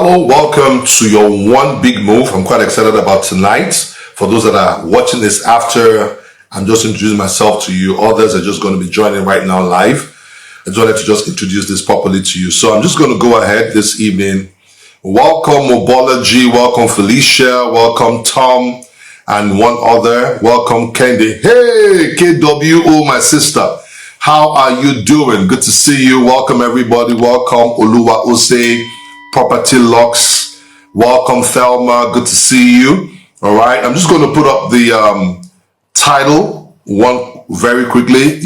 Hello, welcome to your one big move. I'm quite excited about tonight. For those that are watching this after, I'm just introducing myself to you. Others are just going to be joining right now live. I just wanted to just introduce this properly to you. So I'm just going to go ahead this evening. Welcome Mobola G, welcome Felicia, welcome Tom, and one other. Welcome Candy. Hey, KWO, my sister. How are you doing? Good to see you. Welcome everybody. Welcome Oluwa Ose, Property Locks. Welcome Thelma. Good to see you. All right. I'm just going to put up the title one very quickly.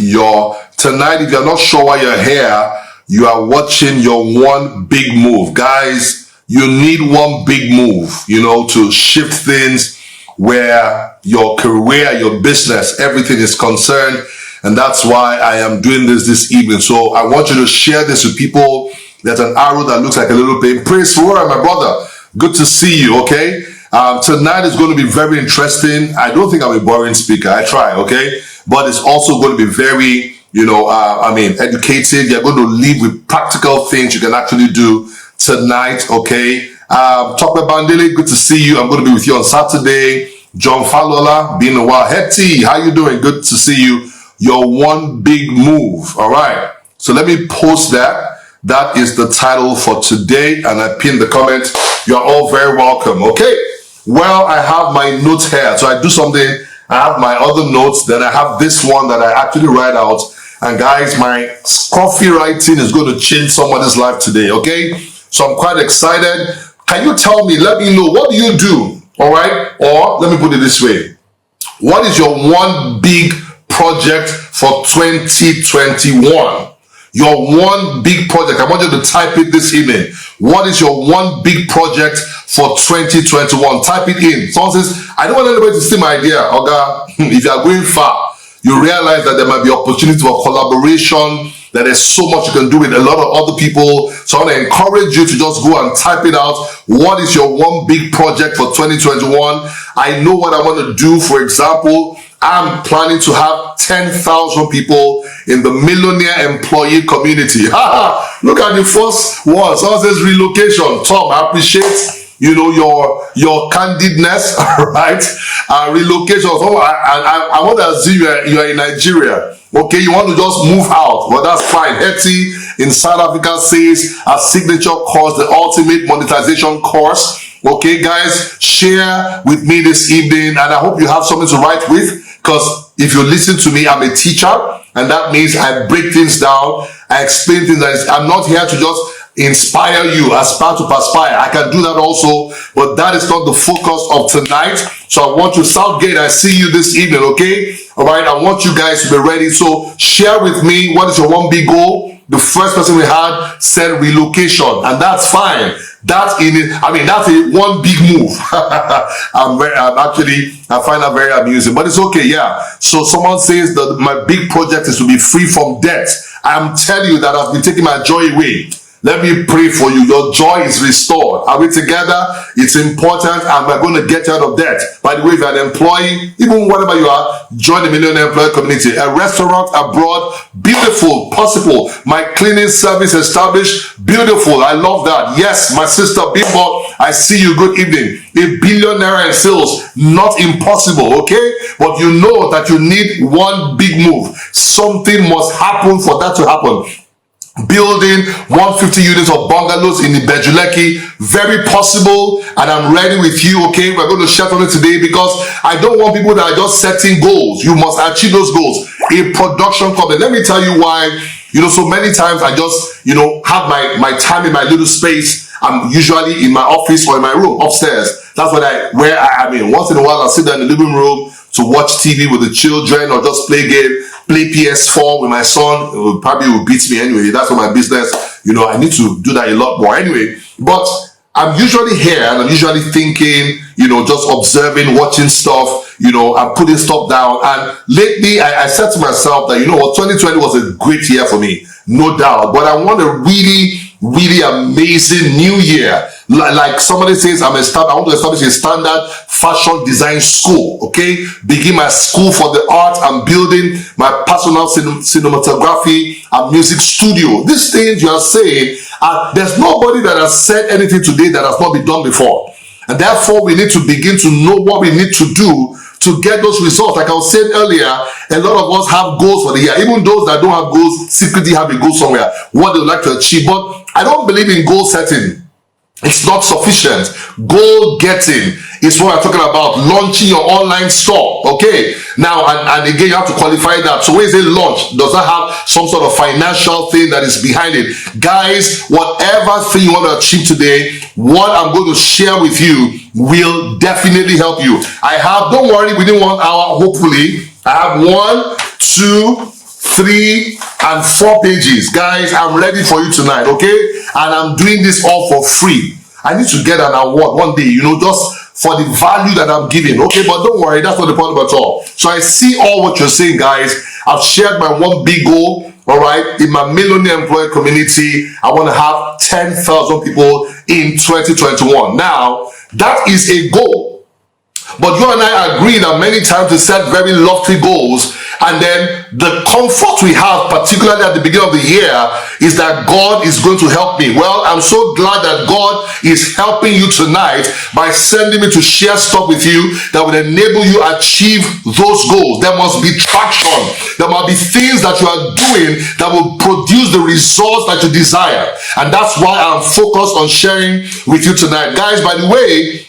Tonight, if you're not sure why you're here, you are watching your one big move. Guys, you need one big move, to shift things where your career, your business, everything is concerned. And that's why I am doing this evening. So I want you to share this with people. There's an arrow that looks like a little pain. Praise the Lord, my brother. Good to see you, okay? Tonight is going to be very interesting. I don't think I'm a boring speaker. I try, okay? But it's also going to be very, educated. You're going to leave with practical things you can actually do tonight, okay? Tokwe Bandele, good to see you. I'm going to be with you on Saturday. John Falola, been a while. Hetty, how you doing? Good to see you. Your one big move, all right? So let me post that. That is the title for today, and I pinned the comment. You're all very welcome, okay? Well, I have my notes here. So I do something, I have my other notes, then I have this one that I actually write out. And guys, my coffee writing is going to change somebody's life today, okay? So I'm quite excited. Can you tell me, let me know, what do you do, all right? Or let me put it this way. What is your one big project for 2021? Your one big project. I want you to type it this evening. What is your one big project for 2021? Type it in. Someone says, I don't want anybody to steal my idea. Oga, if you are going far, you realize that there might be opportunity for collaboration, that there's so much you can do with a lot of other people. So I want to encourage you to just go and type it out. What is your one big project for 2021? I know what I want to do. For example, I'm planning to have 10,000 people in the millionaire employee community. Look at the first one. Someone says relocation. Tom, I appreciate your candidness, right? Relocation. So I want to assume you are in Nigeria. Okay, you want to just move out, but that's fine. Hetty in South Africa says a signature course, the ultimate monetization course. Okay, guys, share with me this evening, and I hope you have something to write with, because if you listen to me, I'm a teacher, and that means I break things down, I explain things. I'm not here to just inspire you, aspire to perspire. I can do that also, but that is not the focus of tonight. So I want you, Southgate, I see you this evening, okay? All right, I want you guys to be ready. So share with me, what is your one big goal? The first person we had said relocation, and that's fine. That's a one big move. I find that very amusing, but it's okay, yeah. So someone says that my big project is to be free from debt. I'm telling you that has been taking my joy away. Let me pray for you. Your joy is restored. Are we together? It's important, and we're going to get you out of debt. By the way, if you're an employee, even whatever you are, join the Millionaire Employee Community. A restaurant abroad, beautiful, possible. My cleaning service established, beautiful. I love that. Yes, my sister Bimbo, I see you. Good evening. A billionaire in sales, not impossible, okay? But you know that you need one big move. Something must happen for that to happen. Building 150 units of bungalows in Ibejuleki, very possible, and I'm ready with you, okay? We're going to share something today, because I don't want people that are just setting goals. You must achieve those goals. A production company. Let me tell you why. So many times I just, have my time in my little space. I'm usually in my office or in my room upstairs. That's where I mean. Once in a while, I'll sit there in the living room to watch TV with the children, or just play PS4 with my son. It probably will beat me anyway. That's not my business. I need to do that a lot more anyway. But I'm usually here, and I'm usually thinking, just observing, watching stuff, I'm putting stuff down. And lately, I said to myself that, 2020 was a great year for me, no doubt. But I want to really really amazing new year. Like somebody says, I want to establish a standard fashion design school, okay? Begin my school for the art. I'm building my personal cinematography and music studio. These things you are saying, there's nobody that has said anything today that has not been done before. And therefore, we need to begin to know what we need to do to get those results. Like I was saying earlier, a lot of us have goals for the year. Even those that don't have goals secretly have a goal somewhere, what they would like to achieve. But I don't believe in goal setting. It's not sufficient. Goal getting is what I'm talking about. Launching your online store. Okay. Now, and again, you have to qualify that. So when you say launch, does that have some sort of financial thing that is behind it? Guys, whatever thing you want to achieve today, what I'm going to share with you will definitely help you. Don't worry, within 1 hour, hopefully, I have 1, 2, 3 and 4 pages. Guys, I'm ready for you tonight, okay? And I'm doing this all for free. I need to get an award one day, just for the value that I'm giving, okay? But don't worry, that's not the problem at all. So I see all what you're saying, guys. I've shared my one big goal, all right? In my millionaire employee community, I want to have 10,000 people in 2021. Now, that is a goal. But you and I agree that many times we set very lofty goals, and then the comfort we have, particularly at the beginning of the year, is that God is going to help me. Well, I'm so glad that God is helping you tonight by sending me to share stuff with you that will enable you achieve those goals. There must be traction. There must be things that you are doing that will produce the results that you desire. And that's why I'm focused on sharing with you tonight. Guys, by the way,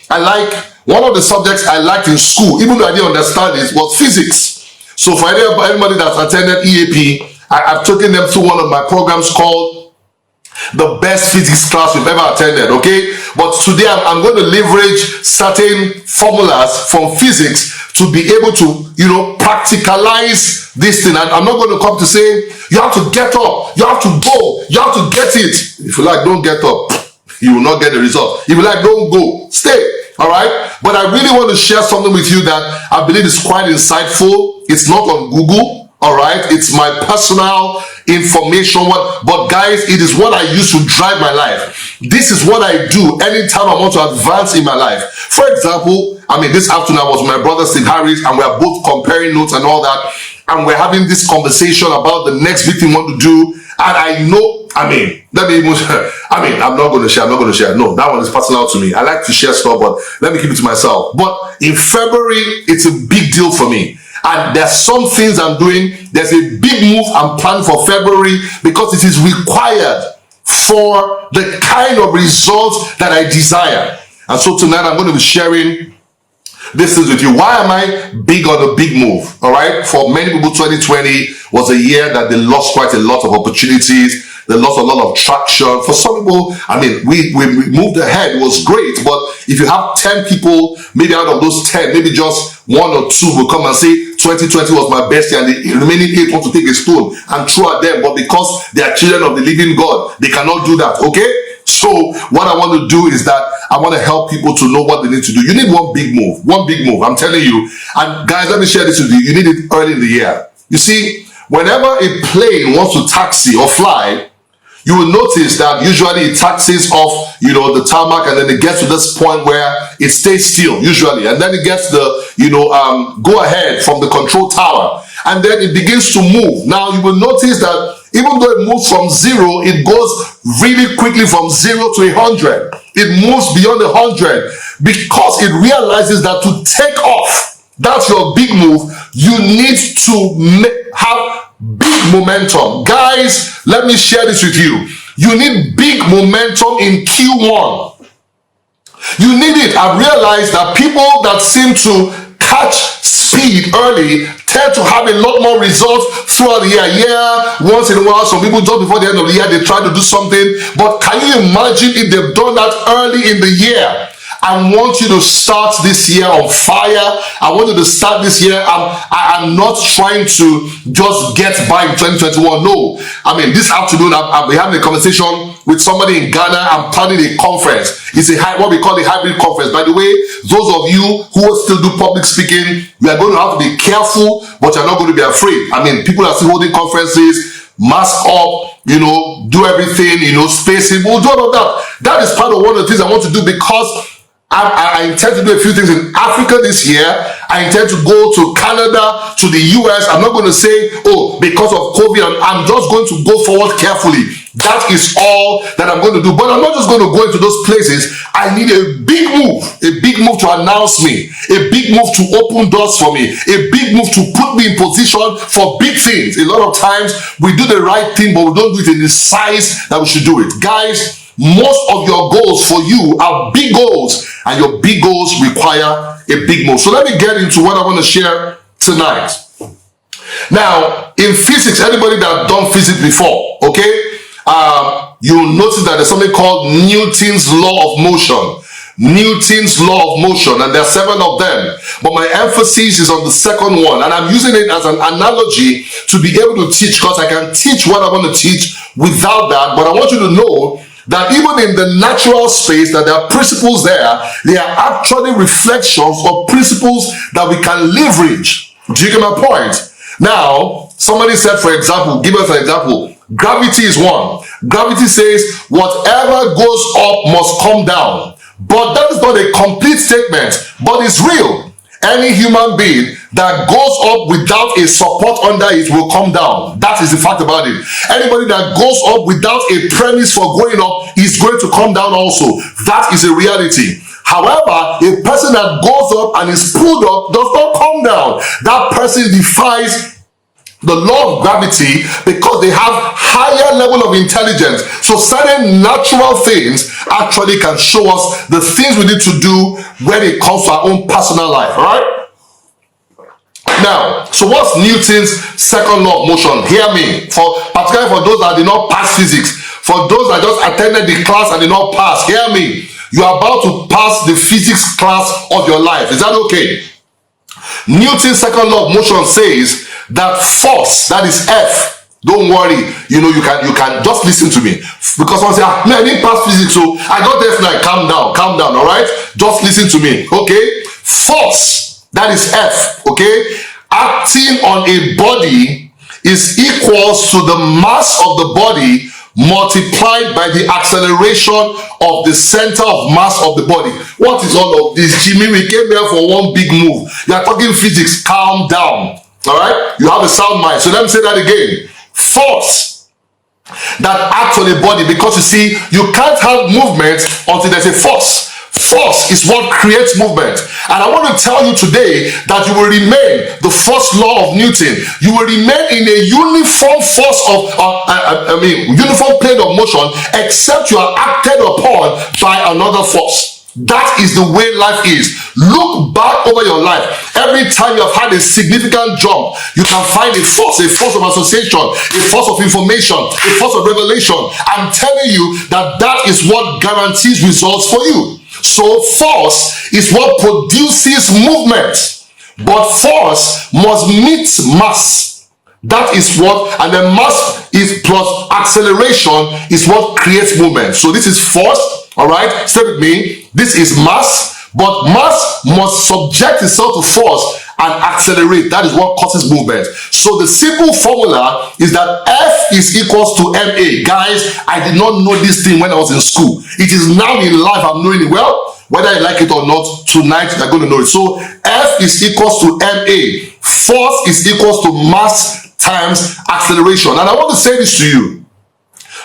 one of the subjects I liked in school, even though I didn't understand it, was physics. So for anybody that's attended EAP, I've taken them through one of my programs called the best physics class we've ever attended, okay? But today I'm going to leverage certain formulas from physics to be able to, practicalize this thing. And I'm not going to come to say, you have to get up, you have to go, you have to get it. If you like, don't get up, you will not get the result. If you like, don't go, stay. All right, but I really want to share something with you that I believe is quite insightful. It's not on Google, all right? It's my personal information. But guys, it is what I use to drive my life. This is what I do anytime I want to advance in my life. For example, this afternoon I was with my brother Steve Harris, and we are both comparing notes and all that, and we're having this conversation about the next big thing we want to do. And I know, I'm not going to share. No, that one is personal to me. I like to share stuff, but let me keep it to myself. But in February, it's a big deal for me. And there's some things I'm doing. There's a big move I'm planning for February because it is required for the kind of results that I desire. And so tonight I'm going to be sharing this is with you. Why am I big on a big move? All right. For many people, 2020 was a year that they lost quite a lot of opportunities. They lost a lot of traction. For some people, we moved ahead. It was great. But if you have 10 people, maybe out of those 10, maybe just 1 or 2 will come and say, 2020 was my best year, and the remaining 8 want to take a stone and throw at them. But because they are children of the living God, they cannot do that. Okay? So what I want to do is that I want to help people to know what they need to do. You need one big move. One big move. I'm telling you. And guys, let me share this with you. You need it early in the year. You see, whenever a plane wants to taxi or fly, you will notice that usually it taxis off, the tarmac, and then it gets to this point where it stays still, usually. And then it gets the, go ahead from the control tower. And then it begins to move. Now, you will notice that even though it moves from 0, it goes really quickly from 0 to 100. It moves beyond 100 because it realizes that to take off, that's your big move, you need to have big momentum. Guys, let me share this with you. You need big momentum in Q1. You need it. I've realized that people that seem to catch speed early tend to have a lot more results throughout the year. Yeah, once in a while, some people just before the end of the year, they try to do something. But can you imagine if they've done that early in the year? I want you to start this year on fire. I want you to start this year. I'm not trying to just get by in 2021. No. This afternoon, I'll be having a conversation with somebody in Ghana. I'm planning a conference. It's what we call a hybrid conference. By the way, those of you who still do public speaking, we are going to have to be careful, but you're not going to be afraid. People are still holding conferences. mask up, do everything, spacing. We'll do all of that. That is part of one of the things I want to do, because I intend to do a few things in Africa this year. I intend to go to Canada, to the US. I'm not going to say, because of COVID, I'm just going to go forward carefully. That is all that I'm going to do. But I'm not just going to go into those places. I need a big move to announce me, a big move to open doors for me, a big move to put me in position for big things. A lot of times we do the right thing, but we don't do it in the size that we should do it. Guys, most of your goals for you are big goals, and your big goals require a big move. So let me get into what I want to share tonight. Now, in physics, anybody that done physics before, okay, you'll notice that there's something called Newton's law of motion. Newton's law of motion, and there are 7 of them, but my emphasis is on the second one, and I'm using it as an analogy to be able to teach, because I can teach what I want to teach without that. But I want you to know that even in the natural space, that there are principles there. They are actually reflections of principles that we can leverage. Do you get my point? Now, somebody said, for example, give us an example. Gravity is one. Gravity says whatever goes up must come down. But that is not a complete statement, but it's real. Any human being that goes up without a support under it will come down. That is the fact about it. Anybody that goes up without a premise for going up is going to come down also. That is a reality. However, a person that goes up and is pulled up does not come down. That person defies the law of gravity, because they have higher level of intelligence. So certain natural things actually can show us the things we need to do when it comes to our own personal life. All right? Now, so what's Newton's second law of motion? Hear me, particularly for those that did not pass physics, for those that just attended the class and did not pass, hear me. You are about to pass the physics class of your life. Is that okay? Newton's second law of motion says that force, that is F, don't worry, you can just listen to me, because one say, I didn't pass physics, so I got F now. Calm down, all right? Just listen to me, okay? Force, that is F, okay, acting on a body is equals to the mass of the body multiplied by the acceleration of the center of mass of the body. What is all of this, Jimmy? We came here for one big move. You are talking physics. Calm down. All right, you have a sound mind. So let me say that again. Force that acts on a body, because you see, you can't have movement until there's a force. Force is what creates movement. And I want to tell you today that you will remain the first law of Newton. You will remain in a uniform force of, uniform plane of motion, except you are acted upon by another force. That is the way life is. Look back over your life. Every time you have had a significant jump, you can find a force of association, a force of information, a force of revelation. I'm telling you that is what guarantees results for you. So force is what produces movement, but force must meet mass. That is what, and then mass is plus acceleration is what creates movement. So this is force. All right, stay with me. This is mass, but mass must subject itself to force and accelerate. That is what causes movement. So the simple formula is that F is equals to ma. Guys, I did not know this thing when I was in school. It is now in life I'm knowing it. Well, whether I like it or not, tonight you're going to know it. So F is equals to ma. Force is equals to mass times acceleration. And I want to say this to you.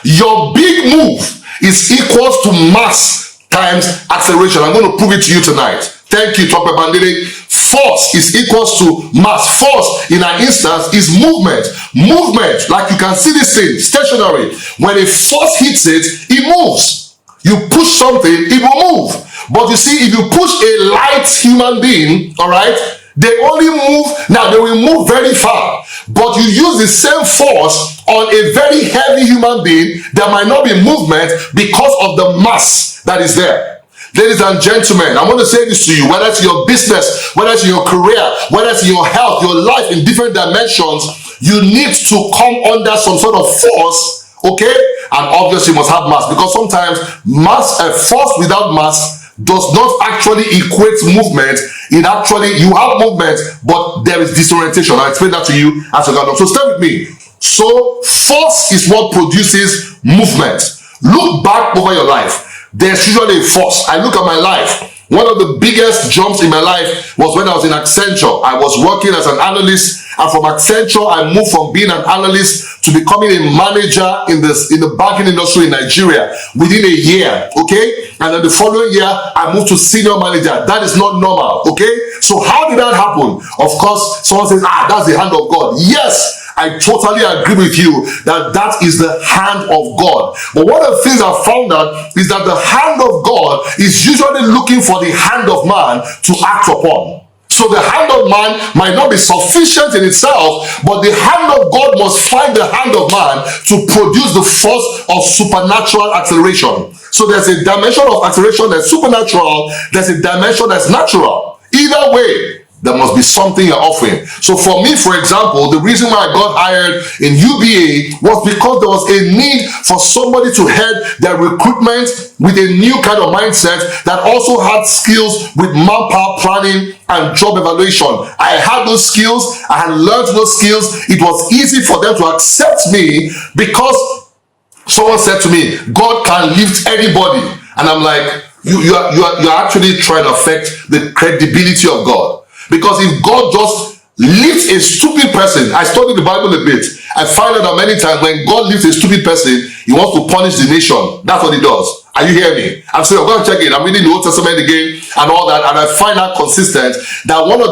Your big move is equals to mass times acceleration. I'm going to prove it to you tonight. Thank you, Tope Bandele. Force is equals to mass. Force, in an instance, is movement. Movement, like you can see this thing, stationary. When a force hits it, it moves. You push something, it will move. But you see, if you push a light human being, all right, they only move, now they will move very far. But you use the same force on a very heavy human being, there might not be movement because of the mass that is there. Ladies and gentlemen, I want to say this to you, whether it's your business, whether it's your career, whether it's your health, your life in different dimensions, you need to come under some sort of force, okay? And obviously you must have mass, because sometimes mass, force without mass does not actually equate movement. It actually, you have movement, but there is disorientation. I'll explain that to you as we go along. So stay with me. So force is what produces movement. Look back over your life. There's usually a force. I look at my life. One of the biggest jumps in my life was when I was in Accenture. I was working as an analyst, and from Accenture, I moved from being an analyst to becoming a manager in the banking industry in Nigeria within a year, okay? And then the following year, I moved to senior manager. That is not normal, okay? So how did that happen? Of course, someone says, that's the hand of God. Yes, I totally agree with you that that is the hand of God. But one of the things I found out is that the hand of God is usually looking for the hand of man to act upon. So the hand of man might not be sufficient in itself, but the hand of God must find the hand of man to produce the force of supernatural acceleration. So there's a dimension of acceleration that's supernatural, there's a dimension that's natural. Either way, there must be something you're offering. So for me, for example, the reason why I got hired in UBA was because there was a need for somebody to head their recruitment with a new kind of mindset that also had skills with manpower planning and job evaluation. I had those skills, I had learned those skills. It was easy for them to accept me because someone said to me, God can lift anybody. And I'm like, you're actually trying to affect the credibility of God. Because if God just lifts a stupid person, I studied the Bible a bit, I find out that many times when God lifts a stupid person, he wants to punish the nation. That's what he does. Are you hearing me? I'm saying, I'm going to check it. I'm reading the Old Testament again and all that, and I find out consistent that when you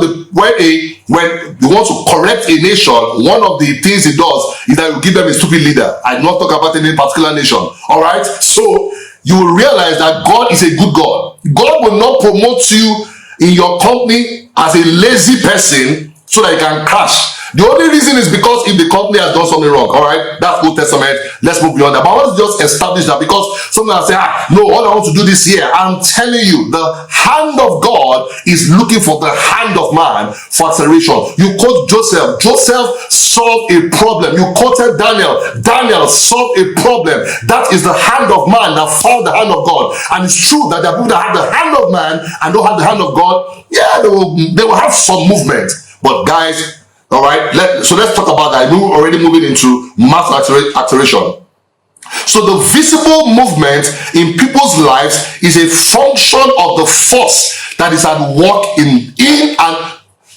want to correct a nation, one of the things he does is that you give them a stupid leader. I do not talk about any particular nation. All right? So you will realize that God is a good God. God will not promote you in your company as a lazy person so that you can crash. The only reason is because if the company has done something wrong. All right, that's Old Testament. Let's move beyond that. But I want to just establish that because someone will say, no, all I want to do this year. I'm telling you, the hand of God is looking for the hand of man for acceleration. You quote Joseph. Joseph solved a problem. You quoted Daniel. Daniel solved a problem. That is the hand of man that found the hand of God. And it's true that there are people that have the hand of man and don't have the hand of God. Yeah, they will have some movement. But guys, all right, so let's talk about that. We're already moving into mass acceleration. So the visible movement in people's lives is a function of the force that is at work in and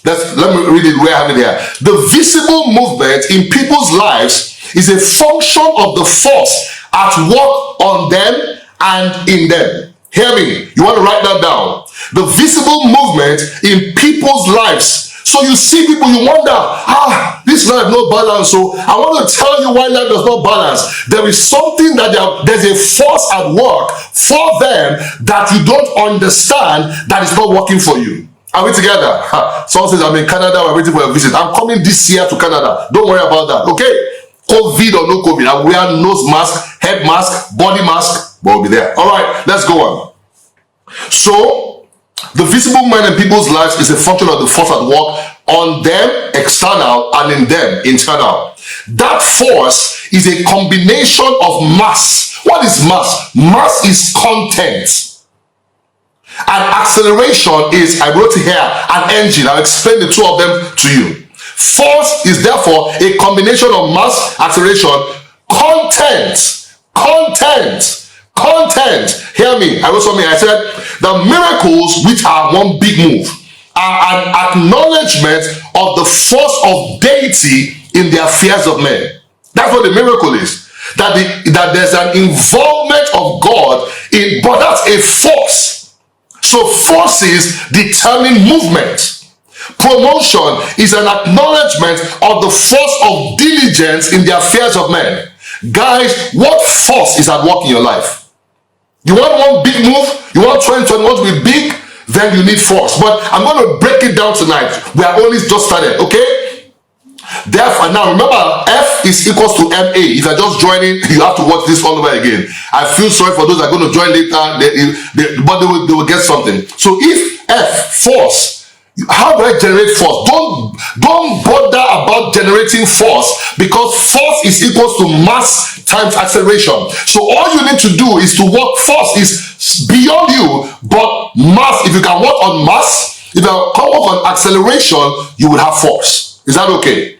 let me read it where I have it here. The visible movement in people's lives is a function of the force at work on them and in them. Hear me. You want to write that down. The visible movement in people's lives. So you see people, you wonder, this life no balance. So I want to tell you why life does not balance. There is something that there's a force at work for them that you don't understand that is not working for you. Are we together? Someone says, I'm in Canada, we're waiting for a visit. I'm coming this year to Canada. Don't worry about that, okay? COVID or no COVID, I wear nose mask, head mask, body mask, but we'll be there. All right, let's go on. So, the visible man in people's lives is a function of the force at work on them, external, and in them, internal. That force is a combination of mass. What is mass? Mass is content. And acceleration is, I wrote here, an engine. I'll explain the two of them to you. Force is therefore a combination of mass, acceleration, content. Hear me. I wrote something. I said, the miracles, which are one big move, are an acknowledgement of the force of deity in the affairs of men. That's what the miracle is. That there's an involvement of God in, but that's a force. So forces determine movement. Promotion is an acknowledgement of the force of diligence in the affairs of men. Guys, what force is at work in your life? You want one big move? You want 2021 to be big? Then you need force. But I'm going to break it down tonight. We are only just started, okay? Therefore, now remember, F is equals to MA. If you're just joining, you have to watch this all over again. I feel sorry for those that are going to join later, but they will get something. So if F, force, how do I generate force? Don't bother about generating force, because force is equals to mass times acceleration. So all you need to do is to work. Force is beyond you, but mass, if you can work on mass, if you can work on acceleration, you will have force. Is that okay?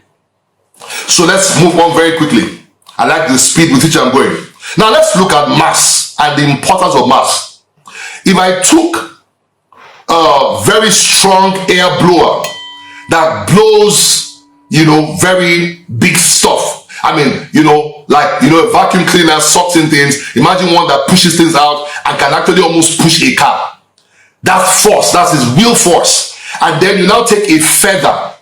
So let's move on very quickly. I like the speed with which I'm going. Now let's look at mass and the importance of mass. If I took a very strong air blower that blows, very big stuff. I mean, like, a vacuum cleaner sucks in things. Imagine one that pushes things out and can actually almost push a car. That force, that's his real force. And then you now take a feather,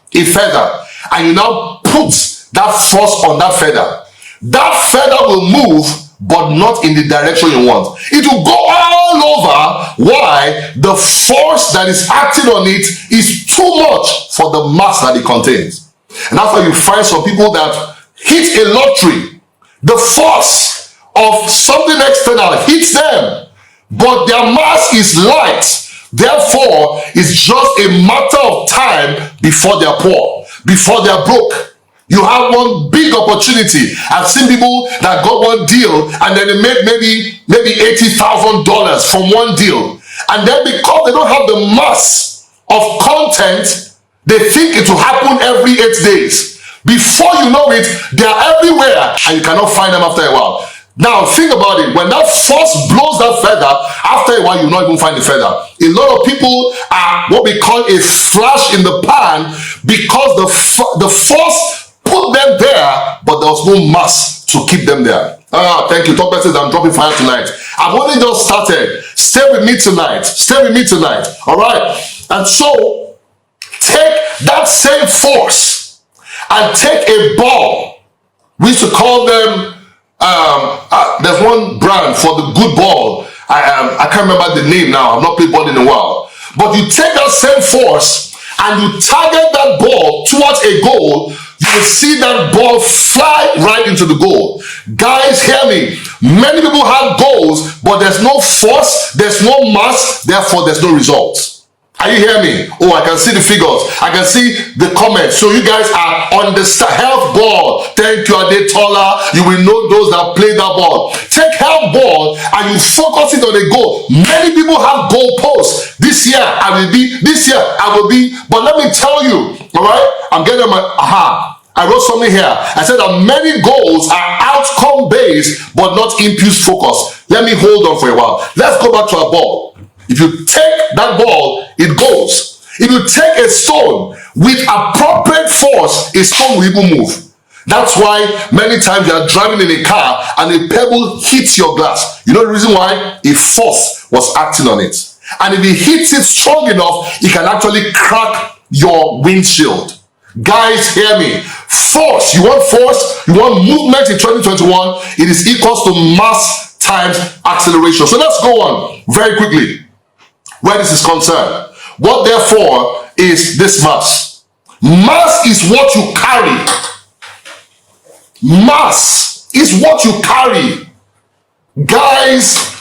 and you now put that force on that feather. That feather will move, but not in the direction you want. It will go all over. Why? The force that is acting on it is too much for the mass that it contains. And that's why you find some people that hit a lottery. The force of something external hits them, but their mass is light. Therefore, it's just a matter of time before they're poor, before they're broke. You have one big opportunity. I've seen people that got one deal and then they made maybe $80,000 from one deal. And then because they don't have the mass of content, they think it will happen every 8 days. Before you know it, they are everywhere and you cannot find them after a while. Now think about it. When that force blows that feather, after a while you not even find the feather. A lot of people are what we call a flash in the pan because the force put them there, but there was no mass to keep them there. Thank you. Top message. I'm dropping fire tonight. I've only just started. Stay with me tonight. Stay with me tonight. All right. And so take that same force and take a ball. We used to call them. There's one brand for the good ball. I can't remember the name now. I've not played ball in a while. But you take that same force and you target that ball towards a goal. You will see that ball fly right into the goal. Guys, hear me. Many people have goals, but there's no force, there's no mass, therefore there's no results. Are you hearing me? Oh, I can see the figures. I can see the comments. So you guys are on the health ball. Thank you, Adetola. You will know those that play that ball. Take health ball and you focus it on a goal. Many people have goal posts. This year I will be. This year I will be. But let me tell you, all right? I'm getting my I wrote something here. I said that many goals are outcome based, but not impulse focused. Let me hold on for a while. Let's go back to our ball. If you take that ball, it goes. If you take a stone with appropriate force, a stone will even move. That's why many times you are driving in a car and a pebble hits your glass. You know the reason why? A force was acting on it. And if it hits it strong enough, it can actually crack your windshield. Guys, hear me. Force. You want force? You want movement in 2021? It is equals to mass times acceleration. So let's go on very quickly where this is concerned. What therefore is this mass? Mass is what you carry. Mass is what you carry. Guys,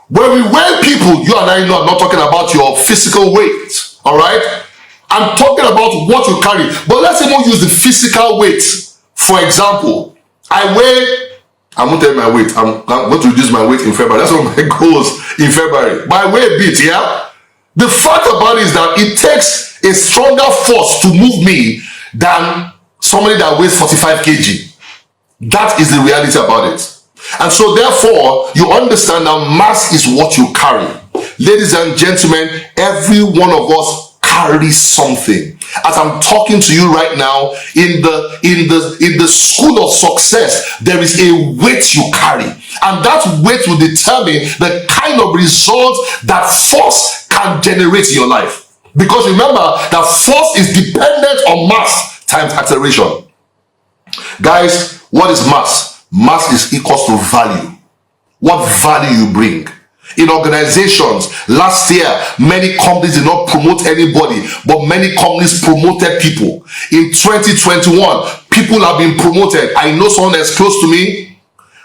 when we weigh people, you and I know I'm not talking about your physical weight, all right? I'm talking about what you carry. But let's even use the physical weight. For example, I won't tell you my weight. I'm going to reduce my weight in February. That's one of my goals in February. But I weigh a bit, yeah? The fact about it is that it takes a stronger force to move me than somebody that weighs 45 kg. That is the reality about it. And so therefore, you understand that mass is what you carry. Ladies and gentlemen, every one of us carries something. As I'm talking to you right now, in the school of success, there is a weight you carry. And that weight will determine the kind of results that force can generate in your life. Because remember, that force is dependent on mass times acceleration. Guys, what is mass? Mass is equals to value. What value you bring. In organizations, last year, many companies did not promote anybody, but many companies promoted people. In 2021, people have been promoted. I know someone that's close to me,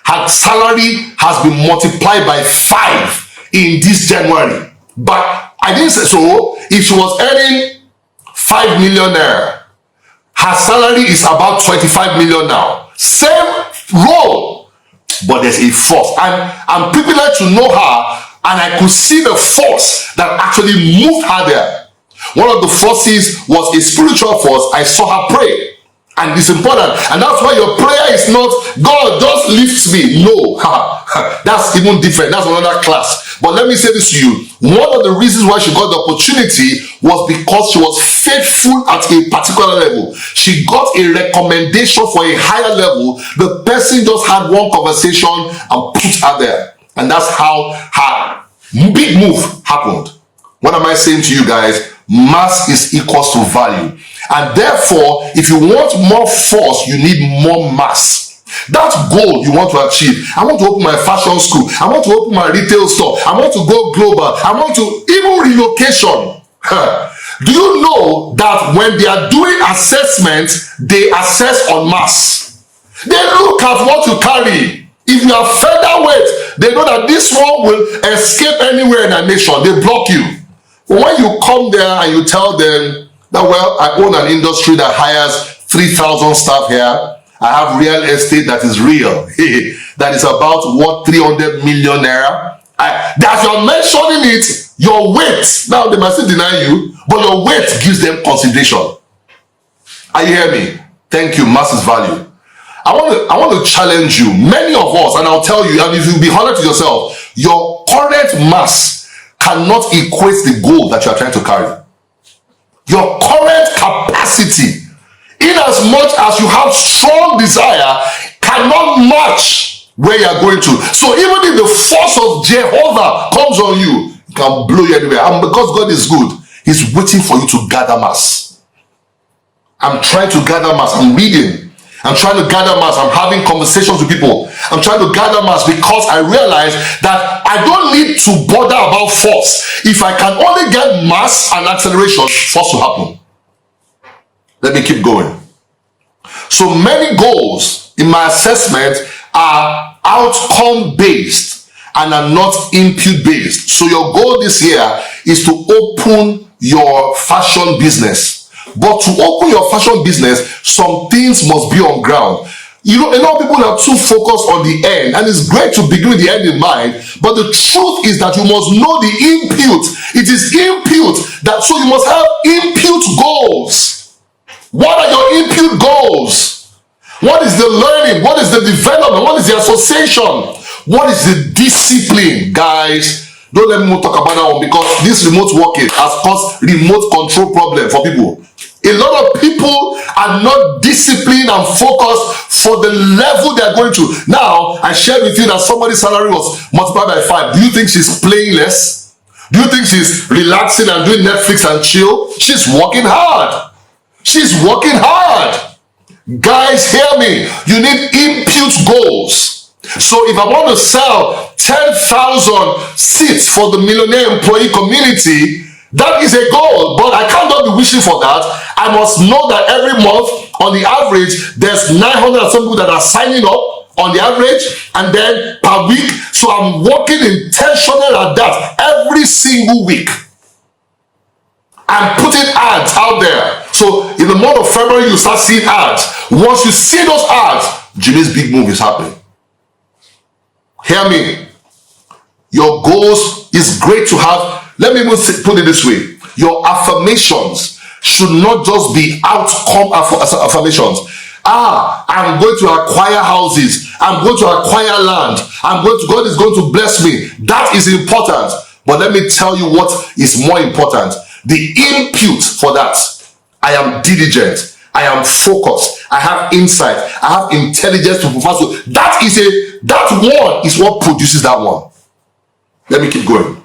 her salary has been multiplied by 5 in this January. But I didn't say so. If she was earning 5 million there, her salary is about 25 million now. Same role, but there's a force. And I'm privileged to know her, and I could see the force that actually moved her there. One of the forces was a spiritual force. I saw her pray. And it's important. And that's why your prayer is not, God, just lift me. No. That's even different. That's another class. But let me say this to you. One of the reasons why she got the opportunity was because she was faithful at a particular level. She got a recommendation for a higher level. The person just had one conversation and put her there. And that's how her big move happened. What am I saying to you guys? Mass is equals to value. And therefore, if you want more force, you need more mass. That goal you want to achieve. I want to open my fashion school. I want to open my retail store. I want to go global. I want to even relocation. Do you know that when they are doing assessments, they assess on mass? They look at what you carry. If you are featherweight, they know that this one will escape anywhere in a nation. They block you. But when you come there and you tell them that, well, I own an industry that hires 3,000 staff here. I have real estate that is real. That is about what, 300 million naira. That you're mentioning it, your weight. Now they might still deny you, but your weight gives them consideration. Are you hear me? Thank you. Mass is value. I want to challenge you. Many of us, and I'll tell you, and if you be honest with yourself, your current mass cannot equate the goal that you are trying to carry. Your current capacity, in as much as you have strong desire, cannot match where you are going to. So even if the force of Jehovah comes on you, it can blow you anywhere. And because God is good, He's waiting for you to gather mass. I'm trying to gather mass. I'm reading. I'm trying to gather mass. I'm having conversations with people. I'm trying to gather mass because I realize that I don't need to bother about force. If I can only get mass and acceleration, force will happen. Let me keep going. So many goals in my assessment are outcome based and are not input based. So your goal this year is to open your fashion business. But to open your fashion business, some things must be on ground. You know, a lot of people are too focused on the end, and it's great to begin with the end in mind, but the truth is that you must know the input. It is input that, so you must have input goals. What are your input goals? What is the learning? What is the development? What is the association? What is the discipline? Guys, don't let me talk about that one, because this remote working has caused remote control problem for people. A lot of people are not disciplined and focused for the level they are going to. Now, I shared with you that somebody's salary was multiplied by 5. Do you think she's playing less? Do you think she's relaxing and doing Netflix and chill? She's working hard. She's working hard. Guys, hear me. You need input goals. So if I want to sell 10,000 seats for the millionaire employee community, that is a goal, but I cannot be wishing for that. I must know that every month, on the average, there's 900 and some people that are signing up on the average, and then per week. So I'm working intentional at that every single week. I'm putting ads out there. So in the month of February, you start seeing ads. Once you see those ads, Jimmy's big move is happening. Hear me. Your goals is great to have. Let me even put it this way. Your affirmations should not just be outcome affirmations. I'm going to acquire houses. I'm going to acquire land. God is going to bless me. That is important. But let me tell you what is more important. The input for that. I am diligent. I am focused. I have insight. I have intelligence to fulfill. That one is what produces that one. Let me keep going.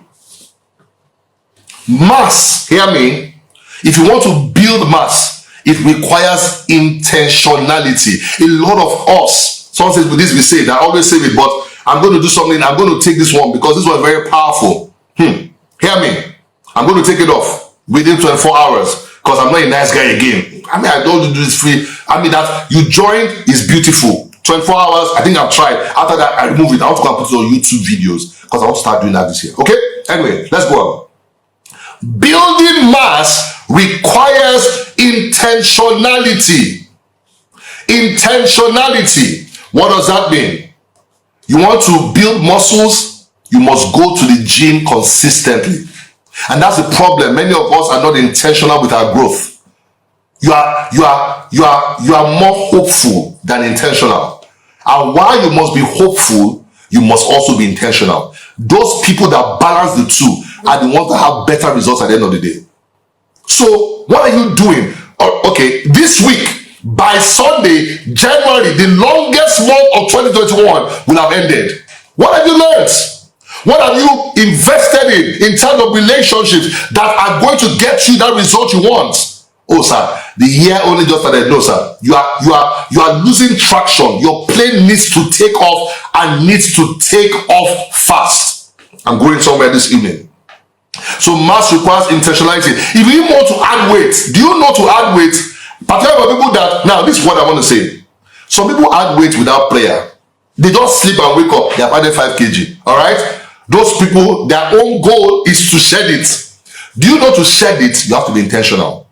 Mass, hear me. If you want to build mass, it requires intentionality. A lot of us, someone says, with this we say it, I always say it, but I'm going to do something, I'm going to take this one because this one is very powerful. Hear me. I'm going to take it off within 24 hours because I'm not a nice guy again. I mean, I don't do this free. I mean, that you joined is beautiful. 24 hours, I think I've tried. After that, I remove it. I want to go and put it on YouTube videos because I want to start doing that this year. Okay? Anyway, let's go on. Building mass requires intentionality. Intentionality. What does that mean? You want to build muscles, you must go to the gym consistently. And that's the problem. Many of us are not intentional with our growth. you are more hopeful than intentional. And while you must be hopeful, you must also be intentional. Those people that balance the two are the ones that have better results at the end of the day. So what are you doing? Okay, this week, by Sunday, January, the longest month of 2021 will have ended. What have you learned? What have you invested in terms of relationships that are going to get you that result you want? Oh, sir, the year only just started. No, sir, you are losing traction. Your plane needs to take off and needs to take off fast. I'm going somewhere this evening. So mass requires intentionality. If you want to add weight, do you know to add weight? Particularly for people that, now this is what I want to say. Some people add weight without prayer. They just sleep and wake up, they have added 5 kg. All right? Those people, their own goal is to shed it. Do you know to shed it, you have to be intentional.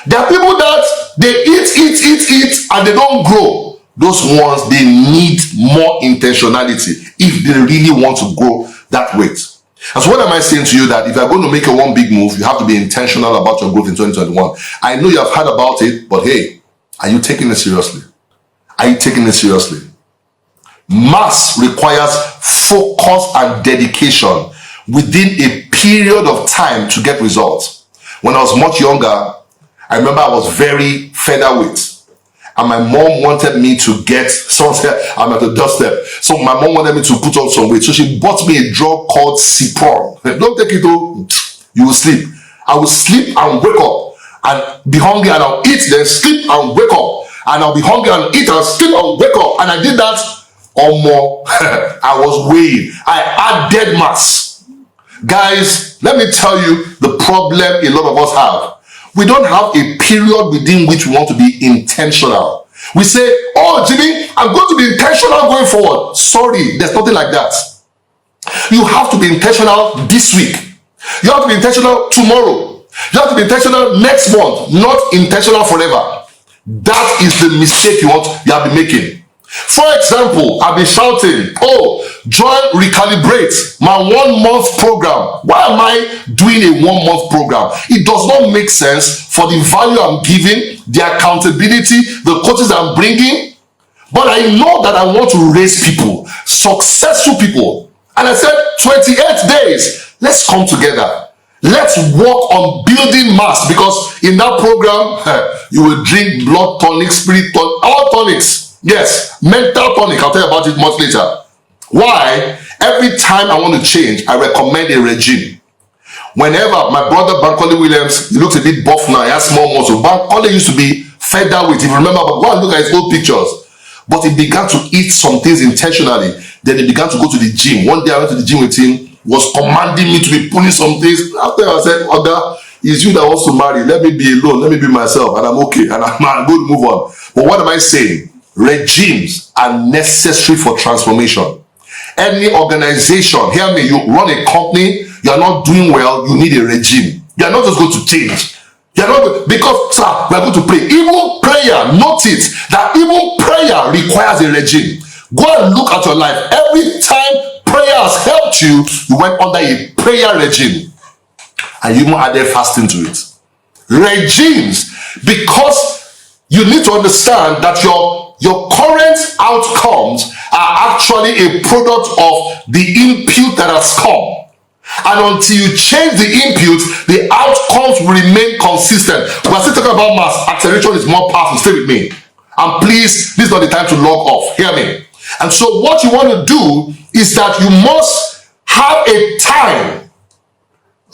There are people that they eat, and they don't grow. Those ones, they need more intentionality if they really want to grow that weight. And so what am I saying to you? That if you're going to make a one big move, you have to be intentional about your growth in 2021. I know you have heard about it, but hey, are you taking it seriously? Are you taking it seriously? Mass requires focus and dedication within a period of time to get results. When I was much younger, I remember I was very featherweight. And my mom wanted me to get, someone said, I'm at the doorstep. So my mom wanted me to put on some weight. So she bought me a drug called Cipron. Don't take it, though. You will sleep. I will sleep and wake up and be hungry, and I'll eat, then sleep and wake up. And I'll be hungry and eat and sleep and wake up. And I did that or more. I was weighing. I added mass. Guys, let me tell you the problem a lot of us have. We don't have a period within which we want to be intentional. We say, oh, Jimmy, I'm going to be intentional going forward. Sorry, there's nothing like that. You have to be intentional this week. You have to be intentional tomorrow. You have to be intentional next month, not intentional forever. That is the mistake you have been making. For example, I've been shouting, oh, join Recalibrate, my 1 month program. Why am I doing a 1 month program? It does not make sense for the value I'm giving, the accountability, the coaches I'm bringing. But I know that I want to raise people, successful people. And I said, 28 days, let's come together. Let's work on building mass, because in that program, you will drink blood tonic, spirit tonic, all tonics. Yes, mental tonic. I'll tell you about it much later. Why? Every time I want to change, I recommend a regime. Whenever my brother Bankole Williams, he looks a bit buff now, he has small muscle. Bankole used to be featherweight, if you remember, but go and look at his old pictures. But he began to eat some things intentionally. Then he began to go to the gym. One day I went to the gym with him, was commanding me to be pulling some things. After I said, Oga, it's you that wants to marry. Let me be alone. Let me be myself. And I'm okay. And I'm going to move on. But what am I saying? Regimes are necessary for transformation. Any organization, hear me, you run a company, you are not doing well, you need a regime. You are not just going to change. You are not, because, sir, we are going to pray. Even prayer, notice that even prayer requires a regime. Go and look at your life. Every time prayer has helped you, you went under a prayer regime. And you even added fasting to it. Regimes, because you need to understand that your current outcomes are actually a product of the input that has come. And until you change the input, the outcomes will remain consistent. We're still talking about mass. Acceleration is more powerful. Stay with me. And please, this is not the time to log off. Hear me. And so what you want to do is that you must have a time.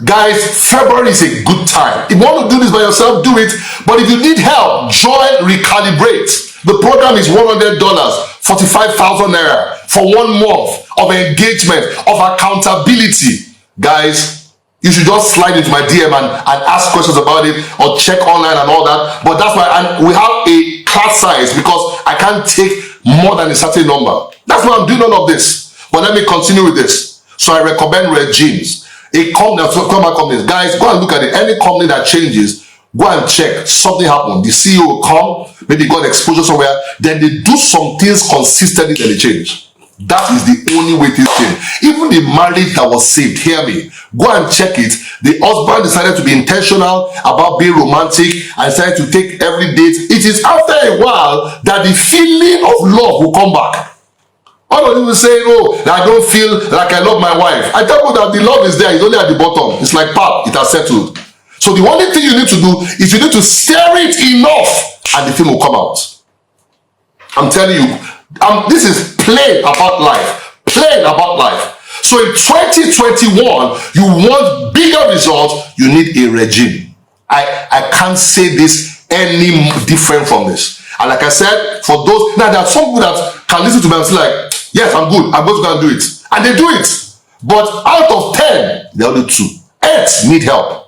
Guys, February is a good time. If you want to do this by yourself, do it. But if you need help, join Recalibrate. The program is $100, 45,000 naira for 1 month of engagement, of accountability. Guys, you should just slide into my DM and ask questions about it, or check online and all that. But that's why, and we have a class size because I can't take more than a certain number. That's why I'm doing all of this. But let me continue with this. So I recommend regimes. A company, companies, guys, go and look at it. Any company that changes, go and check. Something happened. The CEO will come, maybe got exposure somewhere, then they do some things consistently, then they change. That is the only way things change. Even the marriage that was saved, hear me, go and check it. The husband decided to be intentional about being romantic and decided to take every date. It is after a while that the feeling of love will come back. All of you will say, oh, I don't feel like I love my wife. I tell you that the love is there, it's only at the bottom. It's like pap, it has settled. So the only thing you need to do is you need to stir it enough and the thing will come out. I'm telling you, this is plain about life. Plain about life. So in 2021, you want bigger results, you need a regime. I can't say this any different from this. And like I said, for those, now there are some people that can listen to me and say like, yes, I'm good, I'm going to go and do it. And they do it. But out of 10, there are only 2. 8 need help.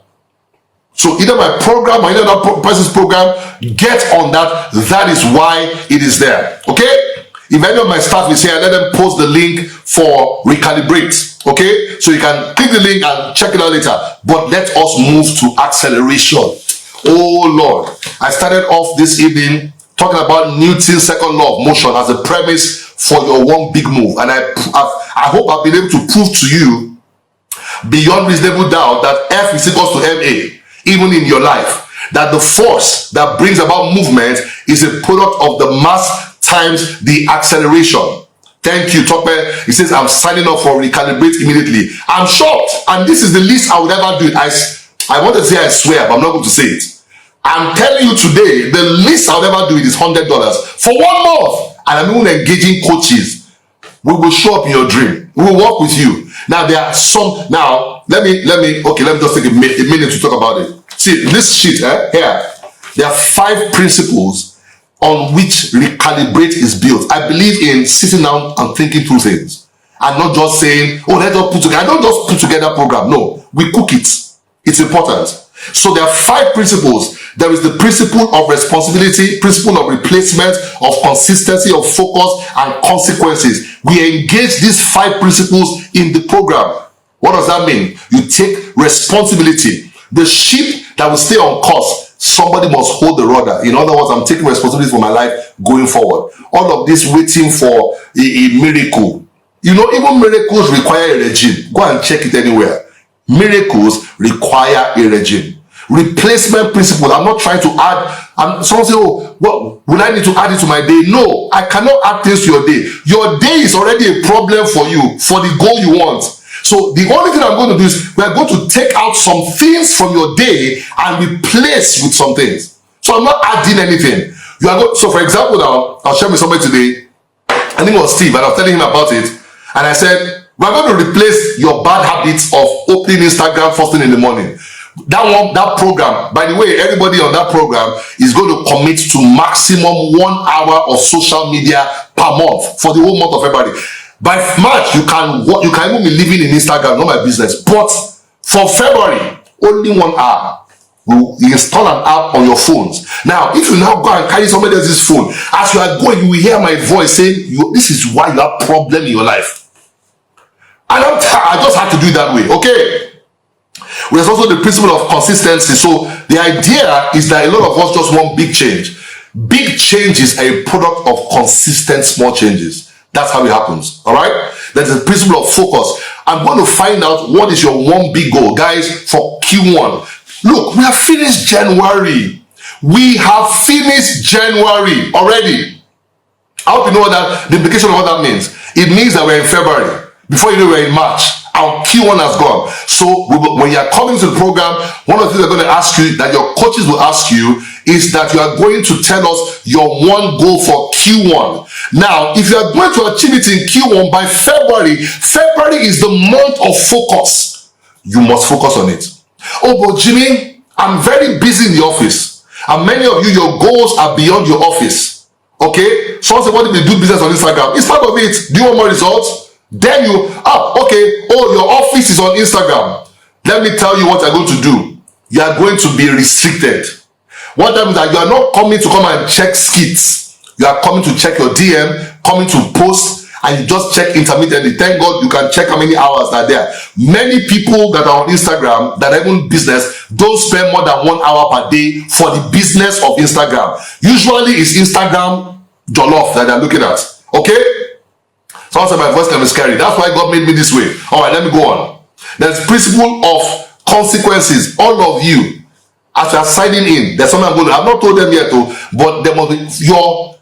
So either my program or either that person's program, get on that. That is why it is there. Okay? If any of my staff is here, let them post the link for Recalibrate. Okay? So you can click the link and check it out later. But let us move to acceleration. Oh Lord. I started off this evening talking about Newton's second law of motion as a premise for your one big move. And I hope I've been able to prove to you beyond reasonable doubt that F is equals to MA. Even in your life, that the force that brings about movement is a product of the mass times the acceleration. Thank you, Tope. He says, I'm signing up for Recalibrate immediately. I'm shocked, and this is the least I would ever do it. I want to say I swear, but I'm not going to say it. I'm telling you today, the least I would ever do it is $100 for 1 month. And I'm even engaging coaches. We will show up in your dream. We will work with you. Now, there are some, now, let me just take a minute to talk about it. See, this sheet here, there are 5 principles on which Recalibrate is built. I believe in sitting down and thinking through things. And not just saying, oh, let's just put together. I don't just put together a program. No, we cook it. It's important. So there are 5 principles. There is the principle of responsibility, principle of replacement, of consistency, of focus, and consequences. We engage these 5 principles in the program. What does that mean? You take responsibility. The ship that will stay on course, somebody must hold the rudder. In other words, I'm taking responsibility for my life going forward. All of this waiting for a miracle. You know, even miracles require a regime. Go and check it anywhere. Miracles require a regime. Replacement principle. I'm not trying to add. Someone say, oh, what will I need to add it to my day? No, I cannot add things to your day. Your day is already a problem for you, for the goal you want. So the only thing I'm going to do is we are going to take out some things from your day and replace with some things. So I'm not adding anything. You are going, so for example, now I'll share with somebody today. I think it was Steve, and I was telling him about it. And I said, we're going to replace your bad habits of opening Instagram first thing in the morning. That program, by the way, everybody on that program is going to commit to maximum 1 hour of social media per month for the whole month of February. By March, you can even be living in Instagram, not my business. But for February, only 1 hour. You install an app on your phones. Now, if you now go and carry somebody else's phone, as you are going, you will hear my voice saying, this is why you have problem in your life. And I just had to do it that way, okay? There's also the principle of consistency. So the idea is that a lot of us just want big change. Big change is a product of consistent small changes. That's how it happens, all right? There's a principle of focus. I'm going to find out what is your one big goal, guys, for Q1. Look, we have finished January. We have finished January already. I hope you know that the implication of what that means. It means that we're in February. Before you know, we're in March. Our Q1 has gone. So when you are coming to the program, one of the things they're going to ask you, that your coaches will ask you, is that you are going to tell us your one goal for Q1. Now, if you are going to achieve it in Q1 by February is the month of focus. You must focus on it. Oh, but Jimmy, I'm very busy in the office. And many of you, your goals are beyond your office. Okay? Someone said, what if you do business on Instagram? It's part of it. Do you want more results? Then your office is on Instagram. Let me tell you what you're going to do. You are going to be restricted. What that means that you are not coming to come and check skits. You are coming to check your DM, coming to post, and you just check intermittently. Thank God you can check how many hours are there. Many people that are on Instagram, that are even business, don't spend more than 1 hour per day for the business of Instagram. Usually it's Instagram jollof that they're looking at. Okay? Someone said my voice can be scary. That's why God made me this way. All right, let me go on. There's principle of consequences. All of you, as you are signing in, there's something I'm going to. I've not told them yet, though, but there must be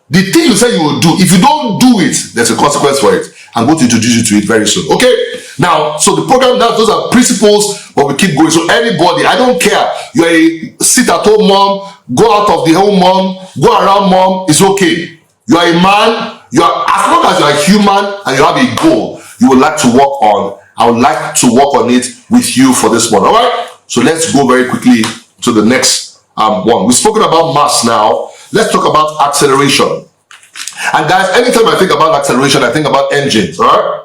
the thing you say you will do. If you don't do it, there's a consequence for it. I'm going to introduce you to it very soon. Okay? Now, so the program, those are principles, but we keep going. So anybody, I don't care. You're a sit-at-home mom, go out of the home mom, go around mom, it's okay. You are a man, as long as you are human and you have a goal you would like to work on, I would like to work on it with you for this one. All right? So let's go very quickly to the next one. We've spoken about mass now. Let's talk about acceleration. And guys, anytime I think about acceleration, I think about engines, all right?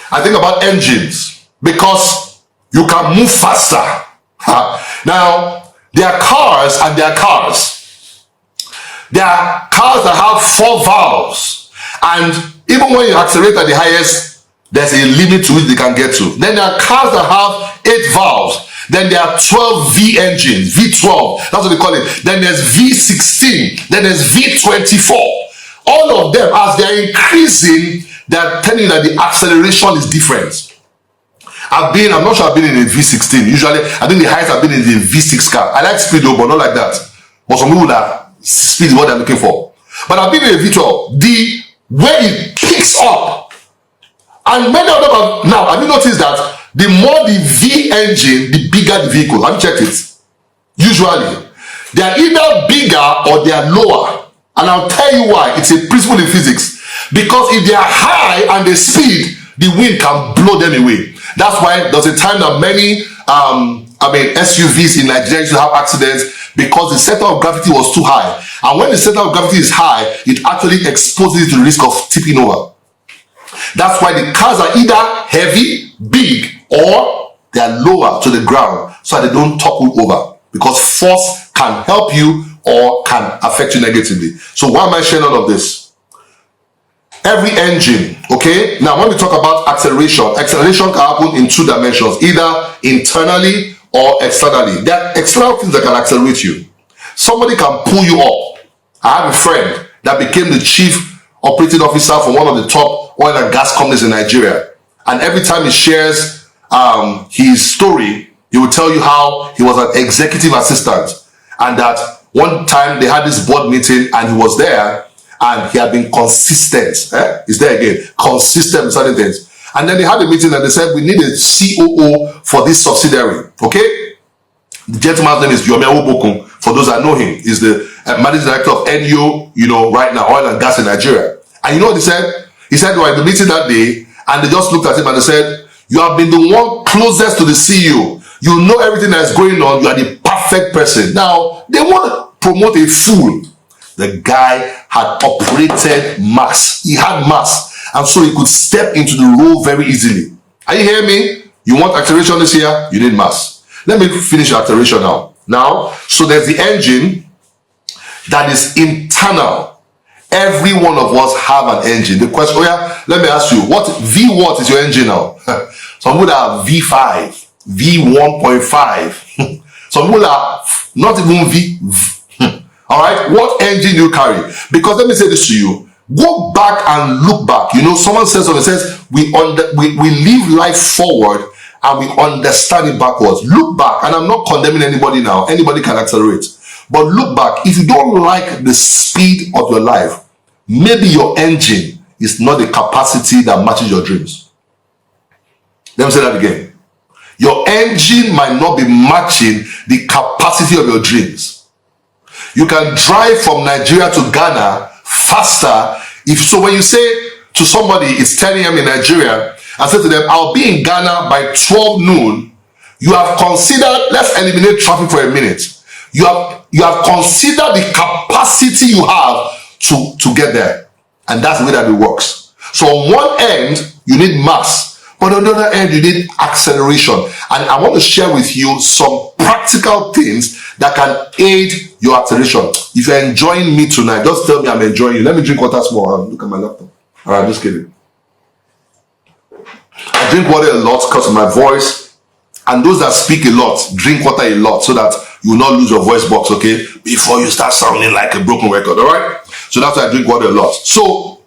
I think about engines because you can move faster. Now, there are cars and there are cars. There are cars that have 4 valves. And even when you accelerate at the highest, there's a limit to which they can get to. Then there are cars that have 8 valves. Then there are 12 V engines, V12, that's what they call it. Then there's V16, then there's V24. All of them, as they're increasing, they're telling you that the acceleration is different. I'm not sure I've been in a V16. Usually, I think the highest I've been in is a V6 car. I like speed though, but not like that. But some people that speed is what they're looking for. But I've been in a V12. The way it picks up, and many of them have, now, have you noticed that the more the V engine, the bigger the vehicle? Have you checked it? Usually, they are either bigger or they are lower. And I'll tell you why. It's a principle in physics. Because if they are high and they speed, the wind can blow them away. That's why there's a time that many SUVs in Nigeria used to have accidents because the center of gravity was too high. And when the center of gravity is high, it actually exposes you to the risk of tipping over. That's why the cars are either heavy, big, or they are lower to the ground so that they don't topple over, because force can help you or can affect you negatively. So why am I sharing all of this? Every engine, okay? Now, when we talk about acceleration can happen in 2 dimensions, either internally or externally. There are external things that can accelerate you. Somebody can pull you up. I have a friend that became the chief operating officer for one of the top oil and gas companies in Nigeria. And every time he shares his story, he will tell you how he was an executive assistant, and that one time they had this board meeting and he was there and he had been consistent. He's there again, consistent with certain things. And then they had a meeting and they said, we need a COO for this subsidiary. Okay? The gentleman's name is Yomi Awobokun. For those that know him, he's the managing director of NEO, right now, oil and gas in Nigeria. And you know what he said? He said, we're in the meeting that day, and they just looked at him and they said, you have been the one closest to the CEO. You know everything that's going on. You are the perfect person. Now, they want to promote a fool. The guy had operated mass. He had mass. And so he could step into the role very easily. Are you hearing me? You want acceleration this year? You need mass. Let me finish acceleration now. So there's the engine that is internal. Every one of us have an engine. The question, let me ask you, what is your engine now? Some people are V5, V1.5. Some people are not even V. All right, what engine do you carry? Because let me say this to you. Go back and look back. Someone says we live life forward and we understand it backwards. Look back, and I'm not condemning anybody now. Anybody can accelerate. But look back. If you don't like the speed of your life, maybe your engine is not the capacity that matches your dreams. Let me say that again. Your engine might not be matching the capacity of your dreams. You can drive from Nigeria to Ghana faster. So when you say to somebody it's 10 a.m. in Nigeria, and say to them, I'll be in Ghana by 12 noon, you have considered, let's eliminate traffic for a minute. You have considered the capacity you have to get there. And that's the way that it works. So on one end, you need mass, but on the other end, you need acceleration. And I want to share with you some practical things that can aid your acceleration. If you're enjoying me tonight, just tell me I'm enjoying you. Let me drink water small. Look at my laptop. All right, just kidding. I drink water a lot because of my voice. And those that speak a lot, drink water a lot so that you will not lose your voice box, okay? Before you start sounding like a broken record, all right? So that's why I drink water a lot. So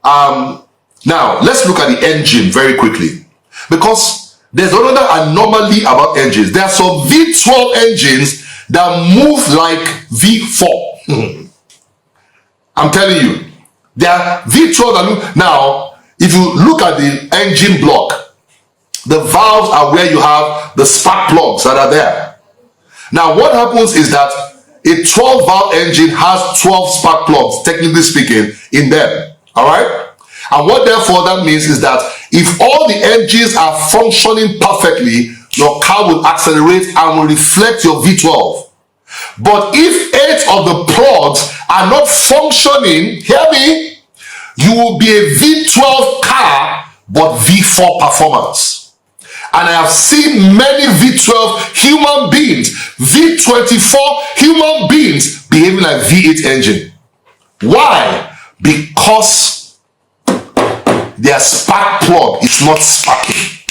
Now, let's look at the engine very quickly, because there's another anomaly about engines. There are some V12 engines that move like V4. I'm telling you, there are V12 that move. Now, if you look at the engine block, the valves are where you have the spark plugs that are there. Now, what happens is that a 12 valve engine has 12 spark plugs, technically speaking, in them. All right? And what therefore that means is that if all the engines are functioning perfectly, your car will accelerate and will reflect your V12. But if 8 of the plugs are not functioning, hear me, you will be a V12 car, but V4 performance. And I have seen many V12 human beings, V24 human beings behaving like V8 engine. Why? Because their spark plug is not sparking.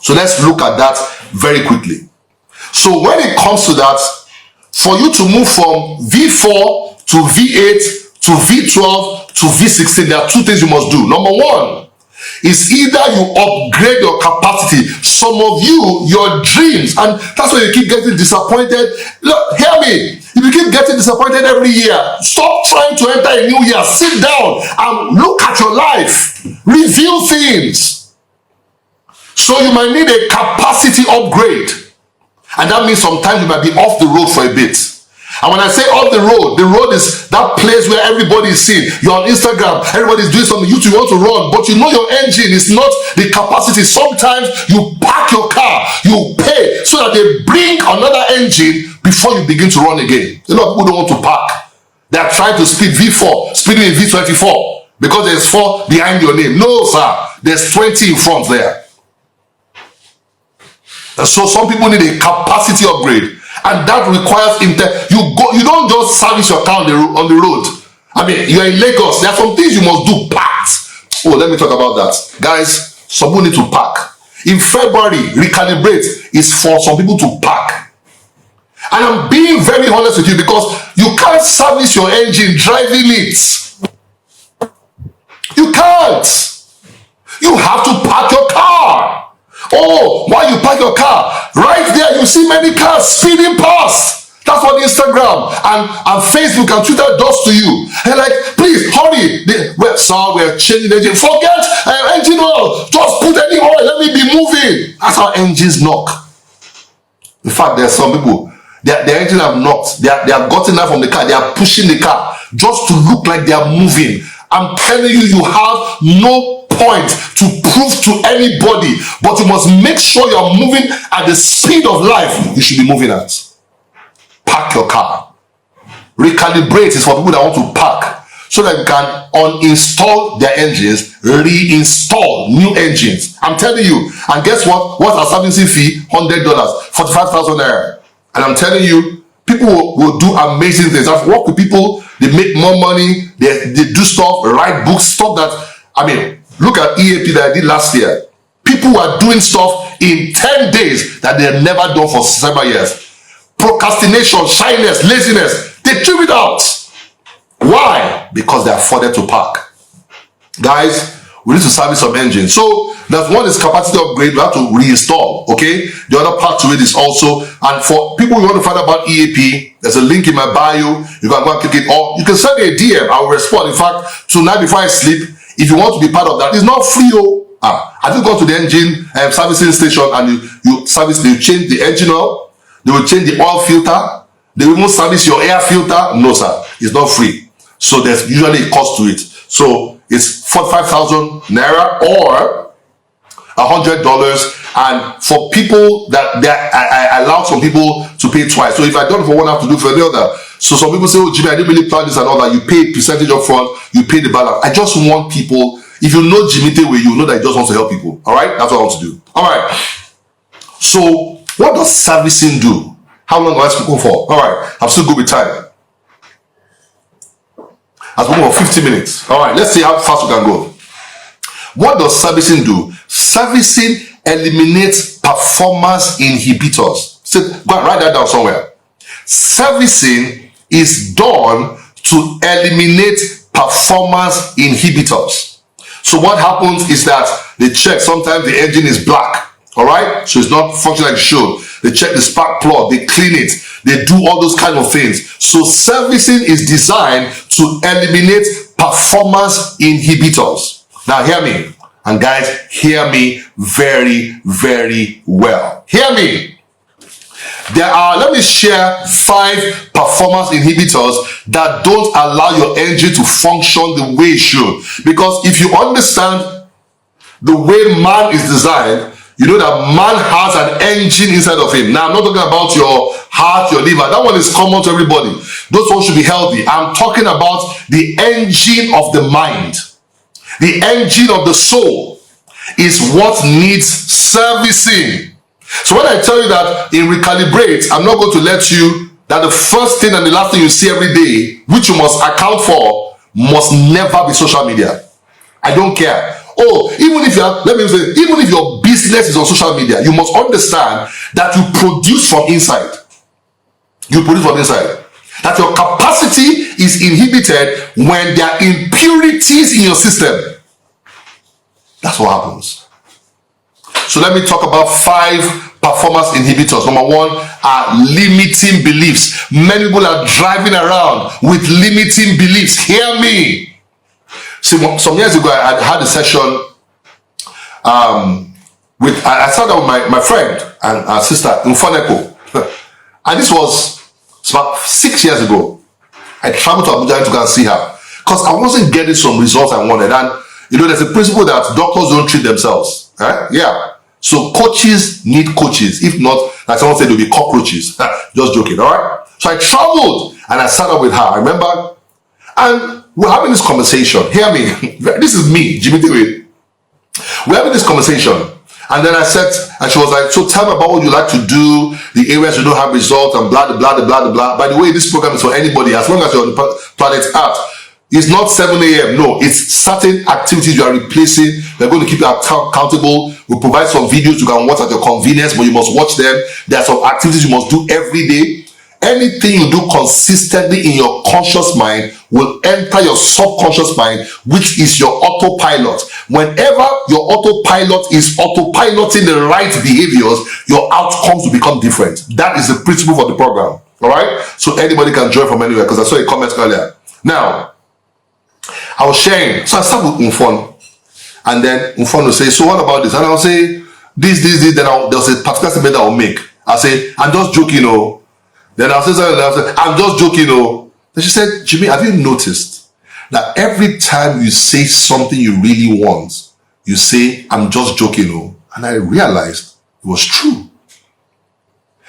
So let's look at that very quickly. So when it comes to that, for you to move from V4 to V8 to V12 to V16, there are 2 things you must do. Number 1 is either you upgrade your capacity. Some of you, your dreams, and that's why you keep getting disappointed. Look, hear me. If you keep getting disappointed every year, stop trying to enter a new year. Sit down and look at your life. Review things. So you might need a capacity upgrade. And that means sometimes you might be off the road for a bit. And when I say off the road is that place where everybody is seen. You're on Instagram, everybody's doing something, you want to run, but you know your engine is not the capacity. Sometimes you park your car, you pay so that they bring another engine before you begin to run again. A lot of people don't want to park. They are trying to speed V4, speeding in V24, because there's 4 behind your name. No, sir, there's 20 in front there. And so some people need a capacity upgrade. And that requires you don't just service your car on the road. I mean, you're in Lagos. There are some things you must do packed. Oh, let me talk about that. Guys, some people need to pack. In February, recalibrate is for some people to pack. And I'm being very honest with you, because you can't service your engine driving it. You can't. You have to park your car. Oh, why you park your car? Right there, you see many cars speeding past. That's what Instagram and Facebook and Twitter does to you. And like, please hurry. Sir, we're changing the engine. Forget engine oil. Just put any oil. Let me be moving. That's how engines knock. In fact, there are some people, their engine have knocked. They have gotten out from the car. They are pushing the car just to look like they are moving. I'm telling you, you have no point to prove to anybody, but you must make sure you're moving at the speed of life you should be moving at. Park your car. Recalibrate is for people that want to park, so that you can uninstall their engines, reinstall new engines. I'm telling you. And guess what? What's our servicing fee? $100, 45,000 naira. And I'm telling you, people will do amazing things. I've worked with people, they make more money, they do stuff, write books, stuff that, I mean, look at EAP that I did last year. People are doing stuff in 10 days that they have never done for several years. Procrastination, shyness, laziness, they trim it out. Why? Because they are afforded to park. Guys, we need to service some engines. So that one is capacity upgrade, we have to reinstall. Okay, the other part to it is also, and for people who want to find out about EAP, there's a link in my bio. You can go and click it, or you can send me a DM. I will respond. In fact, tonight before I sleep, if you want to be part of that, it's not free. Have you gone to the engine servicing station and you service, they change the engine oil, they will change the oil filter, they will even service your air filter? No, sir, it's not free. So there's usually a cost to it. So it's 45,000 naira or $100. And for people that I allow some people to pay twice. So if I don't for one, I have to do for the other. So some people say, oh, Jimmy, I didn't really plan this and all that. You pay a percentage up front, you pay the balance. I just want people, if you know Jimmy Tewe, you know that he just wants to help people. All right? That's what I want to do. All right. So what does servicing do? How long have I spoken for? All right. I'm still good with time. I've spoken for 50 minutes. All right. Let's see how fast we can go. What does servicing do? Servicing eliminates performance inhibitors. So go and write that down somewhere. Servicing is done to eliminate performance inhibitors. So what happens is that they check, sometimes the engine is black, all right? So it's not functioning like it should. They check the spark plug, they clean it, they do all those kind of things. So servicing is designed to eliminate performance inhibitors. Now hear me, and guys, hear me very, very well. Hear me. There are, let me share 5 performance inhibitors that don't allow your engine to function the way it should. Because if you understand the way man is designed, you know that man has an engine inside of him. Now, I'm not talking about your heart, your liver. That one is common to everybody. Those ones should be healthy. I'm talking about the engine of the mind. The engine of the soul is what needs servicing. So when I tell you that in Recalibrate, I'm not going to let you, that the first thing and the last thing you see every day, which you must account for, must never be social media. I don't care. Oh, even if even if your business is on social media, you must understand that you produce from inside. You produce from inside. That your capacity is inhibited when there are impurities in your system. That's what happens. So let me talk about 5 performance inhibitors. Number 1 are limiting beliefs. Many people are driving around with limiting beliefs. Hear me. See, some years ago, I had a session I sat down with my friend and our sister, Mfoneko. And this was about 6 years ago. I traveled to Abuja to go and see her because I wasn't getting some results I wanted. And you know, there's a principle that doctors don't treat themselves. Yeah. So coaches need coaches. If not, like someone said, they'll be cockroaches. Just joking, all right? So I traveled and I sat up with her, I remember? And we're having this conversation. Hear me. This is me, Jimmy Dewe. We're having this conversation. And then I said, and she was like, so tell me about what you like to do, the areas you don't have results, and blah, blah, blah, blah, blah. By the way, this program is for anybody, as long as you're on the planet Earth. It's not 7 a.m. No, it's certain activities you are replacing. We're going to keep you accountable. We'll provide some videos you can watch at your convenience, but you must watch them. There are some activities you must do every day. Anything you do consistently in your conscious mind will enter your subconscious mind, which is your autopilot. Whenever your autopilot is autopiloting the right behaviors, your outcomes will become different. That is the principle for the program. All right? So anybody can join from anywhere, because I saw a comment earlier. Now, I was sharing. So I start with Umfon. And then Umfon will say, so what about this? And I'll say, this. Then there's a particular statement that I'll make. I'll say, I'm just joking, oh. Then I'll say something else. I'm just joking, oh. Then she said, Jimmy, have you noticed that every time you say something you really want, you say, I'm just joking, oh. And I realized it was true.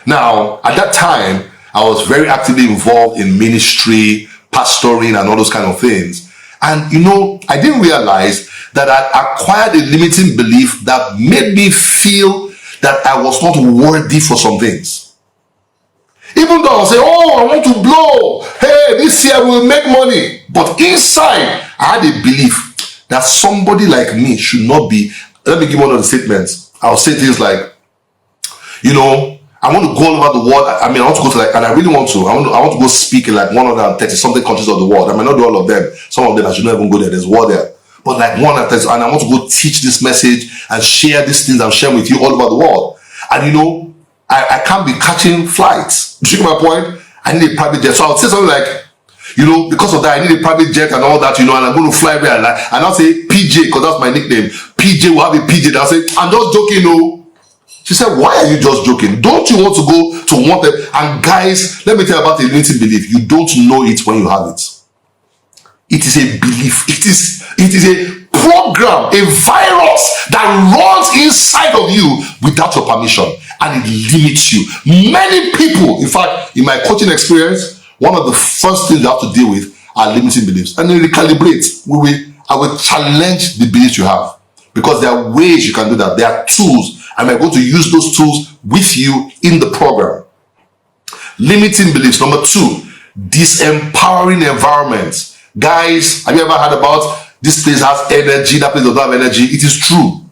Now, at that time, I was very actively involved in ministry, pastoring, and all those kind of things. And, you know, I didn't realize that I acquired a limiting belief that made me feel that I was not worthy for some things. Even though I'll say, oh, I want to blow. Hey, this year we'll make money. But inside, I had a belief that somebody like me should not be. Let me give one of the statements. I'll say things like, you know, I want to go all over the world. I mean, I want to go to and I really want to. I want to go speak in like 130 something countries of the world. I might not do all of them. Some of them I should not even go there. There's war there. But like 130, and I want to go teach this message and share these things I'm sharing with you all over the world. And you know, I can't be catching flights. Do you get my point? I need a private jet. So I'll say something like, you know, because of that, I need a private jet and all that, you know, and I'm going to fly there. And I'll say PJ, because that's my nickname. PJ will have a PJ. I'll say, I'm just joking, no. She said, why are you just joking? Don't you want to go to one them? And guys, let me tell you about a limiting belief. You don't know it when you have it. It is a belief. It is a program, a virus that runs inside of you without your permission, and it limits you. Many people, in fact, in my coaching experience, one of the first things you have to deal with are limiting beliefs. And then recalibrate. I will challenge the beliefs you have, because there are ways you can do that. There are tools. And we're going to use those tools with you in the program. Limiting beliefs. Number 2, disempowering environments. Guys, have you ever heard about this place has energy, that place does not have energy? It is true.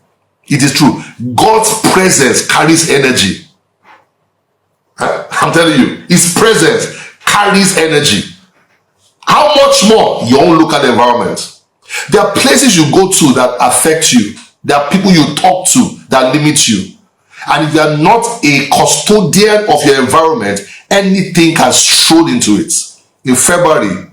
It is true. God's presence carries energy. I'm telling you, His presence carries energy. How much much more your own local environment. There are places you go to that affect you. There are people you talk to that limit you. And if you are not a custodian of your environment, anything can stroll into it. In February,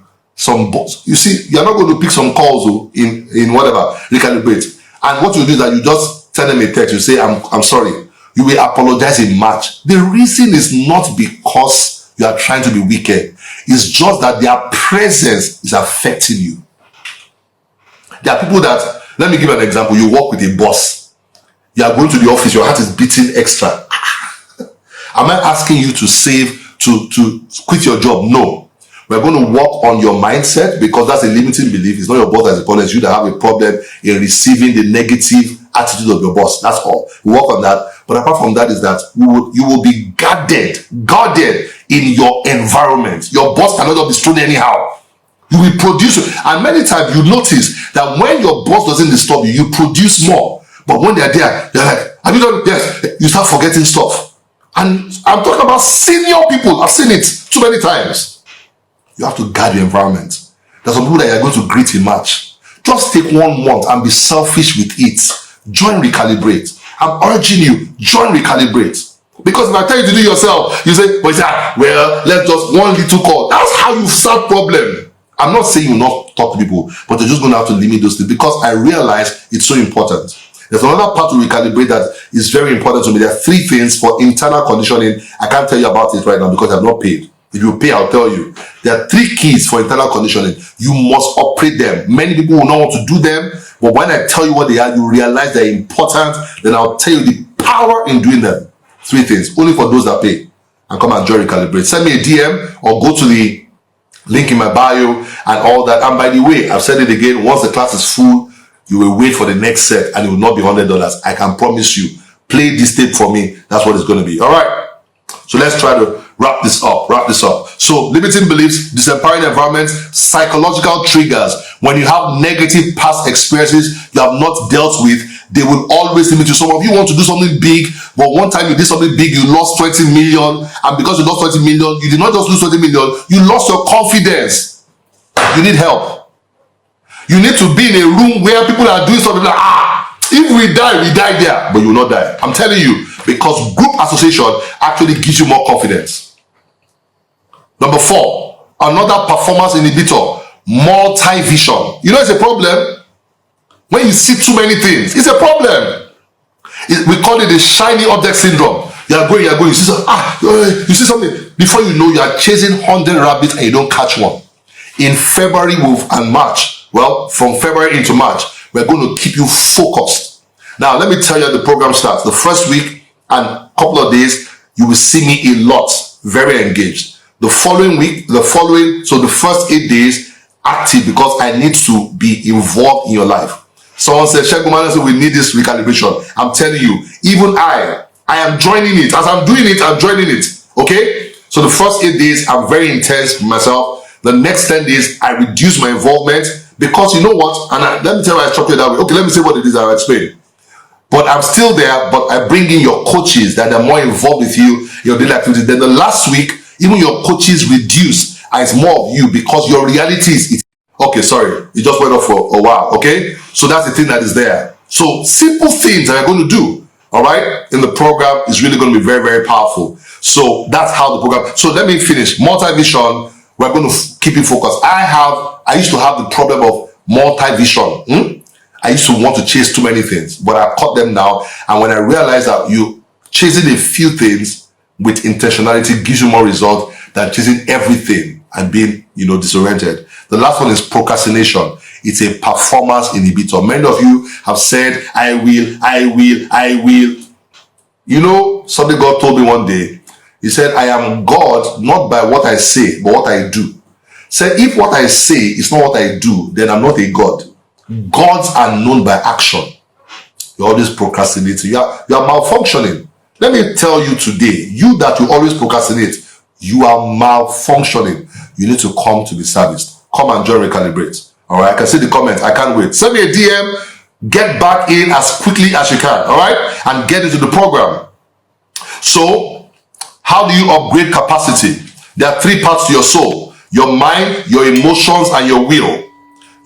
you see, you're not going to pick some calls in whatever, recalibrate. And what you do is that you just send them a text, you say, I'm sorry. You will apologize in March. The reason is not because you are trying to be wicked. It's just that their presence is affecting you. There are people that, let me give you an example. You work with a boss. You are going to the office, your heart is beating extra. Am I asking you to save, to quit your job? No. We're going to work on your mindset, because that's a limiting belief. It's not your boss that's the problem. It's you that have a problem in receiving the negative attitude of your boss. That's all. We work on that. But apart from that is that you will be guarded in your environment. Your boss cannot just be thrown anyhow. You will produce. And many times you notice that when your boss doesn't disturb you, you produce more. But when they're there, they're like, have you done this? You start forgetting stuff. And I'm talking about senior people. I've seen it too many times. You have to guard your environment. There's some people that you're going to greet in March. Just take 1 month and be selfish with it. Join Recalibrate. I'm urging you, join Recalibrate. Because if I tell you to do yourself, you say, well, let's just one little call. That's how you solve problem. I'm not saying you not talk to people, but you're just going to have to limit those things, because I realize it's so important. There's another part to Recalibrate that is very important to me. There are 3 things for internal conditioning. I can't tell you about it right now because I'm not paid. If you pay, I'll tell you. There are 3 keys for internal conditioning. You must operate them. Many people will not want to do them, but when I tell you what they are, you realize they're important. Then I'll tell you the power in doing them. 3 things, only for those that pay. And come and join Recalibrate. Send me a DM or go to the link in my bio and all that. And by the way, I've said it again, once the class is full, you will wait for the next set and it will not be $100. I can promise you. Play this tape for me. That's what it's going to be. All right. So let's try to wrap this up. So limiting beliefs, disempowering environments, psychological triggers. When you have negative past experiences you have not dealt with, they will always limit you. Some of you want to do something big, but one time you did something big, you lost 20 million. And because you lost 20 million, you did not just lose 20 million, you lost your confidence. You need help. You need to be in a room where people are doing something like, if we die there, but you will not die. I'm telling you, because group association actually gives you more confidence. Number 4, another performance inhibitor, multi-vision. You know it's a problem. When you see too many things, it's a problem. We call it the shiny object syndrome. You are going, you see something. Before you know, you are chasing 100 rabbits and you don't catch one. In February and March, well, from February into March, we're going to keep you focused. Now, let me tell you how the program starts. The first week and a couple of days, you will see me a lot, very engaged. The following week, so the first 8 days, active, because I need to be involved in your life. Someone said, Shegun, we need this recalibration. I'm telling you, even I am joining it. As I'm doing it, I'm joining it. Okay? So the first 8 days, I'm very intense with myself. The next 10 days, I reduce my involvement, because you know what? And let me tell you why I structured that way. Okay, let me say what it is I'll explain. But I'm still there, but I bring in your coaches that are more involved with you, your daily activities. Then the last week, even your coaches reduce, and it's more of you, because your reality is. Okay, sorry, it just went off for a while. Okay, so that's the thing that is there. So simple things that I'm going to do, all right, in the program is really going to be very, very powerful. So that's how the program. So let me finish. Multi-vision. We're going to keep it focused. I used to have the problem of multi-vision. I used to want to chase too many things, but I cut them down. And when I realized that you chasing a few things with intentionality gives you more result than chasing everything and being, disoriented. The last one is procrastination. It's a performance inhibitor. Many of you have said, I will. Something God told me one day. He said, I am God, not by what I say, but what I do. Said, if what I say is not what I do, then I'm not a God. Gods are known by action. You're always procrastinating. You are malfunctioning. Let me tell you today, you that you always procrastinate, you are malfunctioning. You need to come to be serviced. Come and join Recalibrate. All right, I can see the comments. I can't wait. Send me a DM. Get back in as quickly as you can. All right, and get into the program. So, how do you upgrade capacity? There are 3 parts to your soul. Your mind, your emotions, and your will.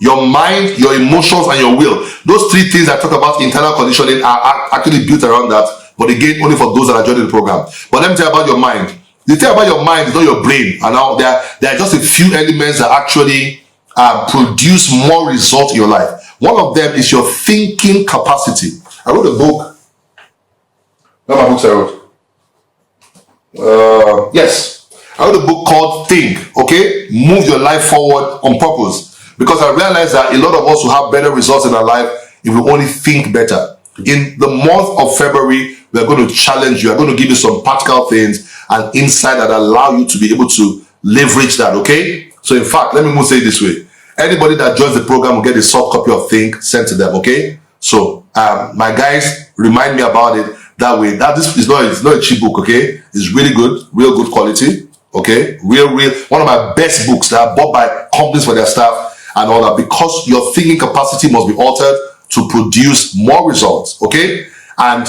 Your mind, your emotions, and your will. Those three things I talk about internal conditioning are actually built around that, but again, only for those that are joining the program. But let me tell you about your mind. The thing about your mind is not your brain. And now there are just a few elements that actually produce more results in your life. One of them is your thinking capacity. I wrote a book. Not my books I wrote. Yes. I wrote a book called Think, okay? Move your life forward on purpose. Because I realized that a lot of us will have better results in our life if we only think better. In the month of February, we're going to challenge you. I'm going to give you some practical things and insight that allow you to be able to leverage that, okay? So in fact, let me say it this way. Anybody that joins the program will get a soft copy of Think sent to them, okay? So my guys, remind me about it that way. That this is not a cheap book, okay? It's really good, real good quality, okay? Real, one of my best books that are bought by companies for their staff and all that, because your thinking capacity must be altered to produce more results, okay? And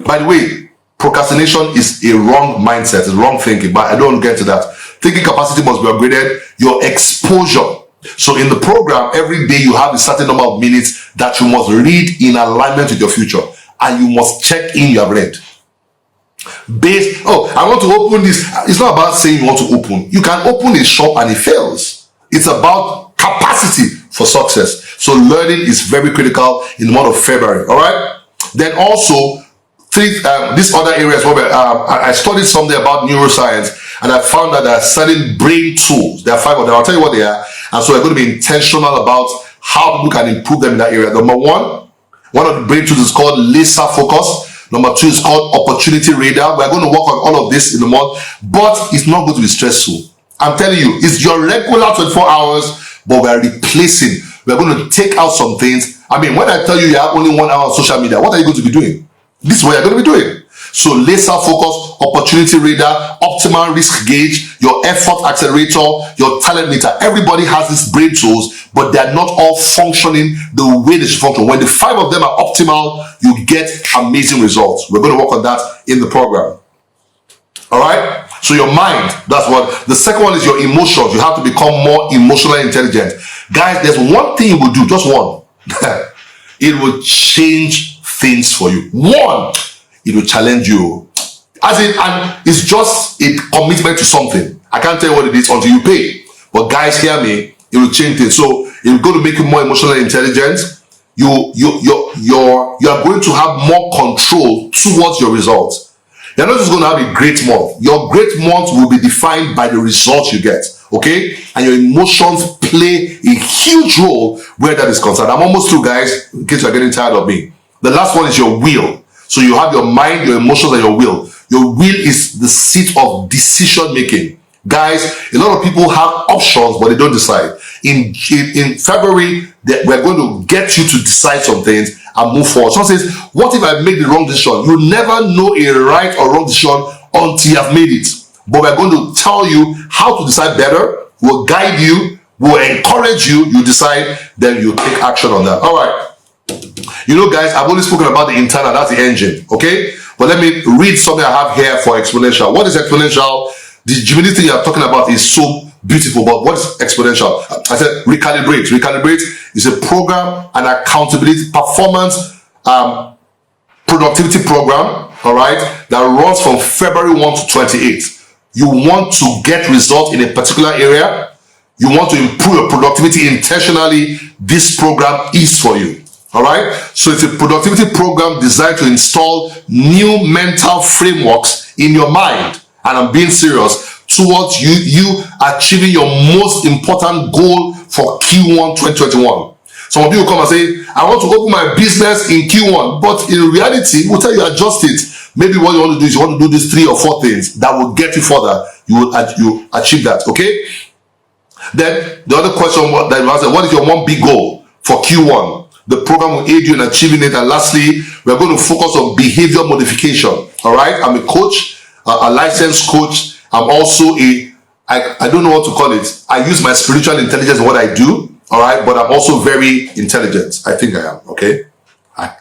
by the way, procrastination is a wrong mindset, it's wrong thinking, but I don't get to that. Thinking capacity must be upgraded. Your exposure. So in the program, every day you have a certain number of minutes that you must read in alignment with your future, and you must check in you have read. I want to open this. It's not about saying you want to open. You can open a shop and it fails. It's about capacity for success. So learning is very critical in the month of February. All right. Then also these other areas where I studied something about neuroscience, and I found that there are certain brain tools. There are 5 of them. I'll tell you what they are. And so we're going to be intentional about how people can improve them in that area. Number one of the brain tools is called laser focus. Number 2 is called opportunity radar. We're going to work on all of this in the month, but it's not going to be stressful. I'm telling you, it's your regular 24 hours, but we're replacing. We're going to take out some things. I mean, when I tell you you have only 1 hour on social media, what are you going to be doing? This is what you're going to be doing. So laser focus, opportunity radar, optimal risk gauge, your effort accelerator, your talent meter. Everybody has these brain tools, but they're not all functioning the way they should function. When the 5 of them are optimal, you get amazing results. We're going to work on that in the program. All right. So your mind, that's what. The second one is your emotions. You have to become more emotionally intelligent. Guys, there's one thing you will do, just one. It will change things for you. One, it will challenge you. And it's just a commitment to something. I can't tell you what it is until you pay. But guys, hear me, it will change things. So it's going to make you more emotionally intelligent. You are going to have more control towards your results. You're not just going to have a great month. Your great month will be defined by the results you get, okay? And your emotions play a huge role where that is concerned. I'm almost through, guys, in case you're getting tired of me. The last one is your will. So you have your mind, your emotions, and your will. Your will is the seat of decision making. Guys, a lot of people have options, but they don't decide. In February, we're going to get you to decide some things and move forward. Someone says, what if I make the wrong decision? You never know a right or wrong decision until you have made it. But we're going to tell you how to decide better. We'll guide you. We'll encourage you. You decide, then you take action on that. All right. You know, guys, I've only spoken about the internal. That's the engine. Okay. But let me read something I have here for exponential. What is exponential? The Gemini thing you're talking about is so beautiful, but what is exponential? I said recalibrate. Recalibrate is a program, an accountability, performance, productivity program, all right, that runs from February 1 to 28. You want to get results in a particular area. You want to improve your productivity intentionally. This program is for you. All right. So it's a productivity program designed to install new mental frameworks in your mind. And I'm being serious, towards you achieving your most important goal for Q1 2021. Some people come and say, I want to open my business in Q1, but in reality, we'll tell you adjust it. Maybe what you want to do is you want to do these 3 or 4 things that will get you further. You achieve that, okay? Then the other question that you asked, what is your one big goal for Q1? The program will aid you in achieving it. And lastly, we're going to focus on behavior modification. All right, I'm a coach. A licensed coach. I'm also I don't know what to call it. I use my spiritual intelligence in what I do. All right. But I'm also very intelligent. I think I am. Okay.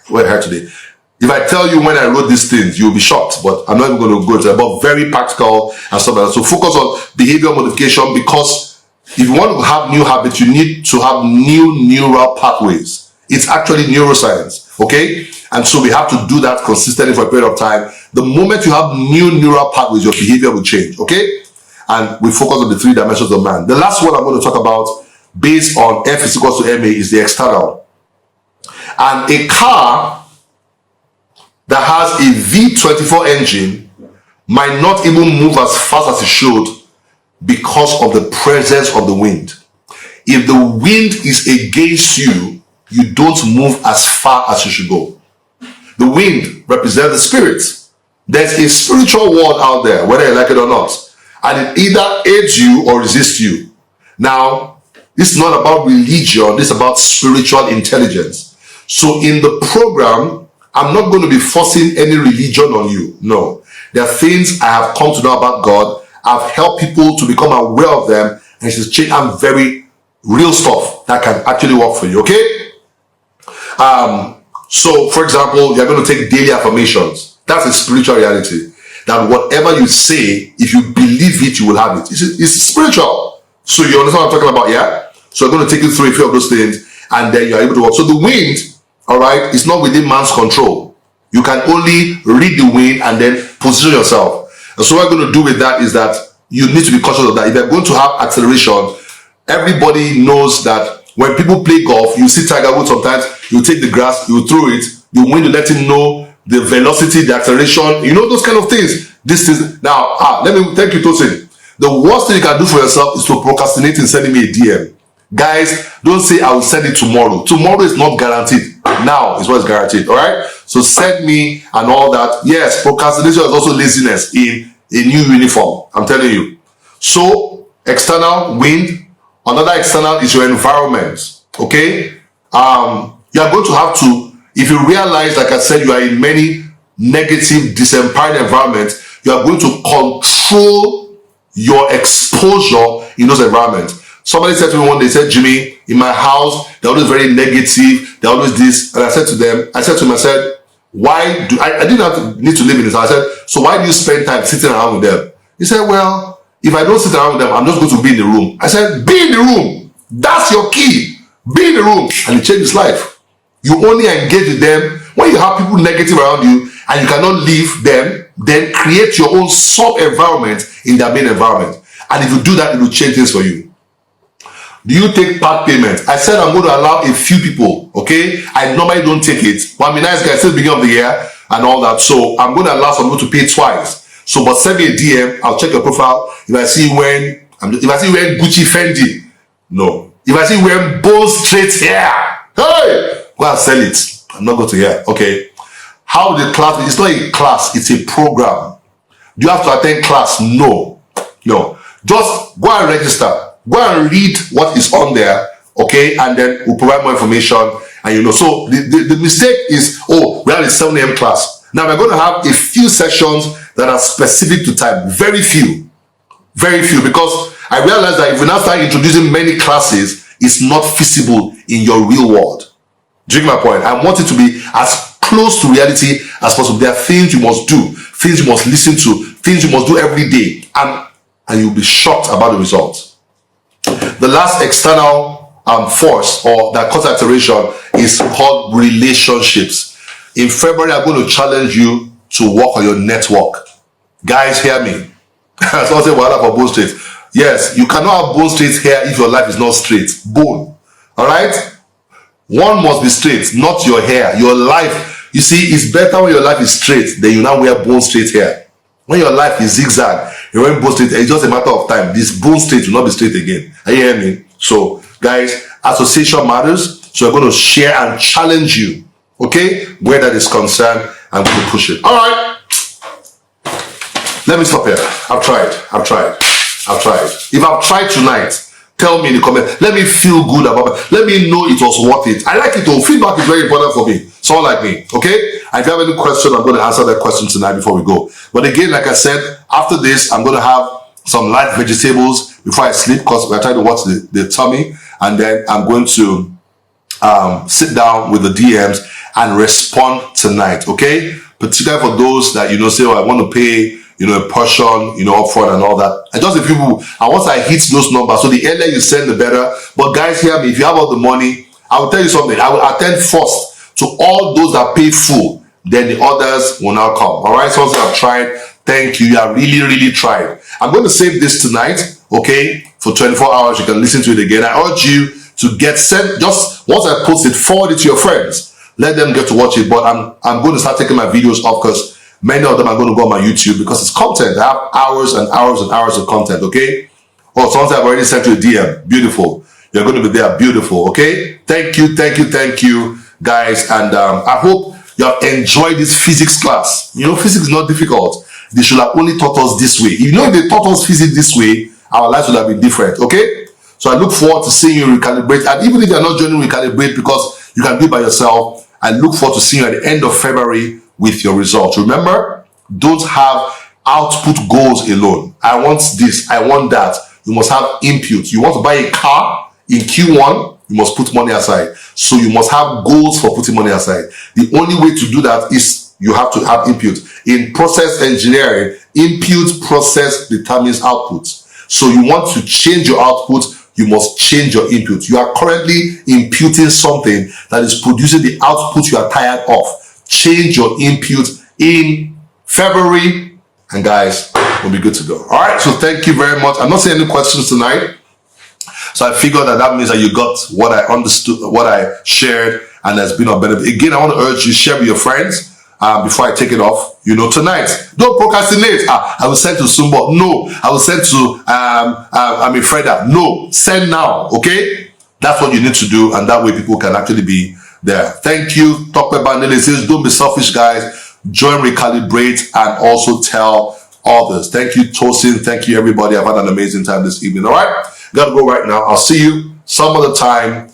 We're here today. If I tell you when I wrote these things, you'll be shocked, but I'm not even going to go to it, but very practical and stuff like that. So focus on behavior modification, because If you want to have new habits, you need to have new neural pathways. It's actually neuroscience, okay? And so we have to do that consistently for a period of time. The moment you have new neural pathways, your behavior will change, okay? And we focus on the 3 dimensions of man. The last one I'm going to talk about, based on F is equals to MA, is the external. And a car that has a V24 engine might not even move as fast as it should because of the presence of the wind. If the wind is against you, you don't move as far as you should go. The wind represents the spirit. There's a spiritual world out there, whether you like it or not, and it either aids you or resists you. Now, this is not about religion, this is about spiritual intelligence. So in the program, I'm not going to be forcing any religion on you. No. There are things I have come to know about God. I've helped people to become aware of them, and it's change and very real stuff that can actually work for you, okay? So for example, you're going to take daily affirmations. That's a spiritual reality. That whatever you say, if you believe it, you will have it. It's spiritual. So you understand what I'm talking about, yeah? So I'm going to take you through a few of those things, and then you're able to work. So the wind, all right, is not within man's control. You can only read the wind and then position yourself. And so what we're going to do with that is that you need to be conscious of that. If you're going to have acceleration, everybody knows that when people play golf, you see Tiger Woods sometimes, you take the grass, you throw it, the wind to let him know the velocity, the acceleration, you know, those kind of things. This is now, let me thank you, Tosin. The worst thing you can do for yourself is to procrastinate in sending me a DM. Guys, don't say I will send it tomorrow. Tomorrow is not guaranteed. Now is what's guaranteed. All right. So send me and all that. Yes, procrastination is also laziness in a new uniform. I'm telling you. So external wind. Another external is your environment. Okay. You are going to have to, if you realize, like I said, you are in many negative, disempowering environments, you are going to control your exposure in those environments. Somebody said to me one day, said, Jimmy, in my house, they're always very negative. They're always this. And I said to him, I said, why do I didn't need to live in this house. I said, so why do you spend time sitting around with them? He said, well, if I don't sit around with them, I'm just going to be in the room. I said, be in the room. That's your key. Be in the room. And it changed his life. You only engage with them when you have people negative around you and you cannot leave them, then create your own sub-environment in their main environment. And if you do that, it will change things for you. Do you take part payment? I said I'm going to allow a few people, okay? I normally don't take it. But I'm a nice guy, still beginning of the year and all that. So I'm going to allow some people to pay twice. So, but send me a DM, I'll check your profile. If I see you wearing Gucci Fendi, no. If I see you wearing Bone Straight hair, hey, go and sell it. I'm not going to hear, okay? How the class, it's not a class, it's a program. Do you have to attend class? No. No. Just go and register. Go and read what is on there, okay? And then we'll provide more information, and you know. So the mistake is, oh, we have a 7 a.m. class. Now we're going to have a few sessions that are specific to time. Very few, because I realize that if we now start introducing many classes, it's not feasible in your real world. Do you get my point? I want it to be as close to reality as possible. There are things you must do, things you must listen to, things you must do every day, and you'll be shocked about the results. The last external force or that causes acceleration is called relationships. In February, I'm going to challenge you to work on your network. Guys, hear me. That's what I say, wahala for bone straight. Yes, you cannot have bone straight hair if your life is not straight. Bone. All right? One must be straight, not your hair. Your life, you see, it's better when your life is straight than you now wear bone straight hair. When your life is zigzag, you're wearing bone straight, it's just a matter of time. This bone straight will not be straight again. Are you hearing me? So, guys, association matters. So we're going to share and challenge you, okay? Where that is concerned, I'm going to push it. All right. Let me stop here. I've tried. If I've tried tonight, tell me in the comment. Let me feel good about it. Let me know it was worth it. I like it all. Feedback is very important for me. Someone like me, okay? And if you have any question, I'm going to answer that question tonight before we go. But again, like I said, after this, I'm going to have some light vegetables before I sleep because we're trying to watch the tummy. And then I'm going to sit down with the DMs and respond tonight, okay? Particularly for those that, you know, say, oh, I want to pay, a portion, up front and all that. And just a few people, and once I hit those numbers, so the earlier you send, the better. But guys, hear me, if you have all the money, I will tell you something. I will attend first to all those that pay full. Then the others will now come. All right, so I've tried. Thank you. You have really, really tried. I'm going to save this tonight, okay, for 24 hours. You can listen to it again. I urge you to get sent. Just once I post it, forward it to your friends. Let them get to watch it. But I'm going to start taking my videos off because many of them are going to go on my YouTube because it's content. I have hours and hours and hours of content, okay? Oh, sometimes I've already sent you a DM. Beautiful. You're going to be there. Beautiful, okay? Thank you, guys. And I hope you have enjoyed this physics class. Physics is not difficult. They should have only taught us this way. If they taught us physics this way, our lives would have been different, okay? So I look forward to seeing you recalibrate. And even if you're not joining Recalibrate because you can do it by yourself, I look forward to seeing you at the end of February with your results. Remember, don't have output goals alone. I want this, I want that. You must have input. You want to buy a car in Q1, you must put money aside. So you must have goals for putting money aside. The only way to do that is you have to have input. In process engineering, input process determines output. So you want to change your output, you must change your input. You are currently imputing something that is producing the output you are tired of. Change your input in February, and guys, we'll be good to go. All right, so thank you very much. I'm not saying any questions tonight. So I figured that means that you got what I understood, what I shared, and there's been a benefit. Again, I want to urge you, share with your friends before I take it off. Tonight, don't procrastinate. I will send to Sumbo. No. I will send to Freda. No. Send now. Okay? That's what you need to do, and that way people can actually be there. Thank you. Talk about Nelly says, don't be selfish, guys. Join Recalibrate and also tell others. Thank you, Tosin. Thank you, everybody. I've had an amazing time this evening. All right? Gotta go right now. I'll see you some other time.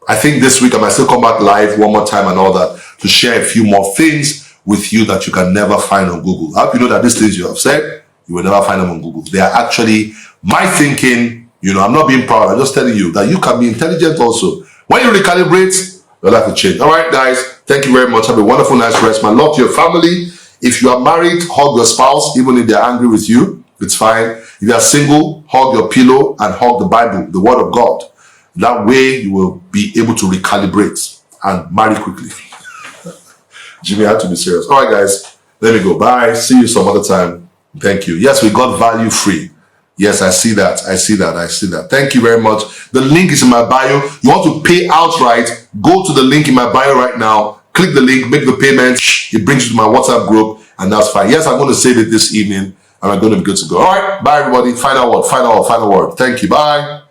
I think this week I might still come back live one more time and all that to share a few more things with you that you can never find on Google. I hope you know that these things you have said, you will never find them on Google. They are actually my thinking. I'm not being proud. I'm just telling you that you can be intelligent also. When you recalibrate, your life will change. All right, guys. Thank you very much. Have a wonderful, nice rest. My love to your family. If you are married, hug your spouse, even if they're angry with you. It's fine. If you are single, hug your pillow and hug the Bible, the Word of God. That way you will be able to recalibrate and marry quickly. Jimmy, I have to be serious. All right, guys, let me go. Bye. See you some other time. Thank you. Yes, we got value free. Yes, I see that. I see that. Thank you very much. The link is in my bio. You want to pay outright, go to the link in my bio right now. Click the link, make the payment. It brings you to my WhatsApp group, and that's fine. Yes, I'm going to save it this evening, and I'm going to be good to go. All right. Bye, everybody. Final word. Thank you. Bye.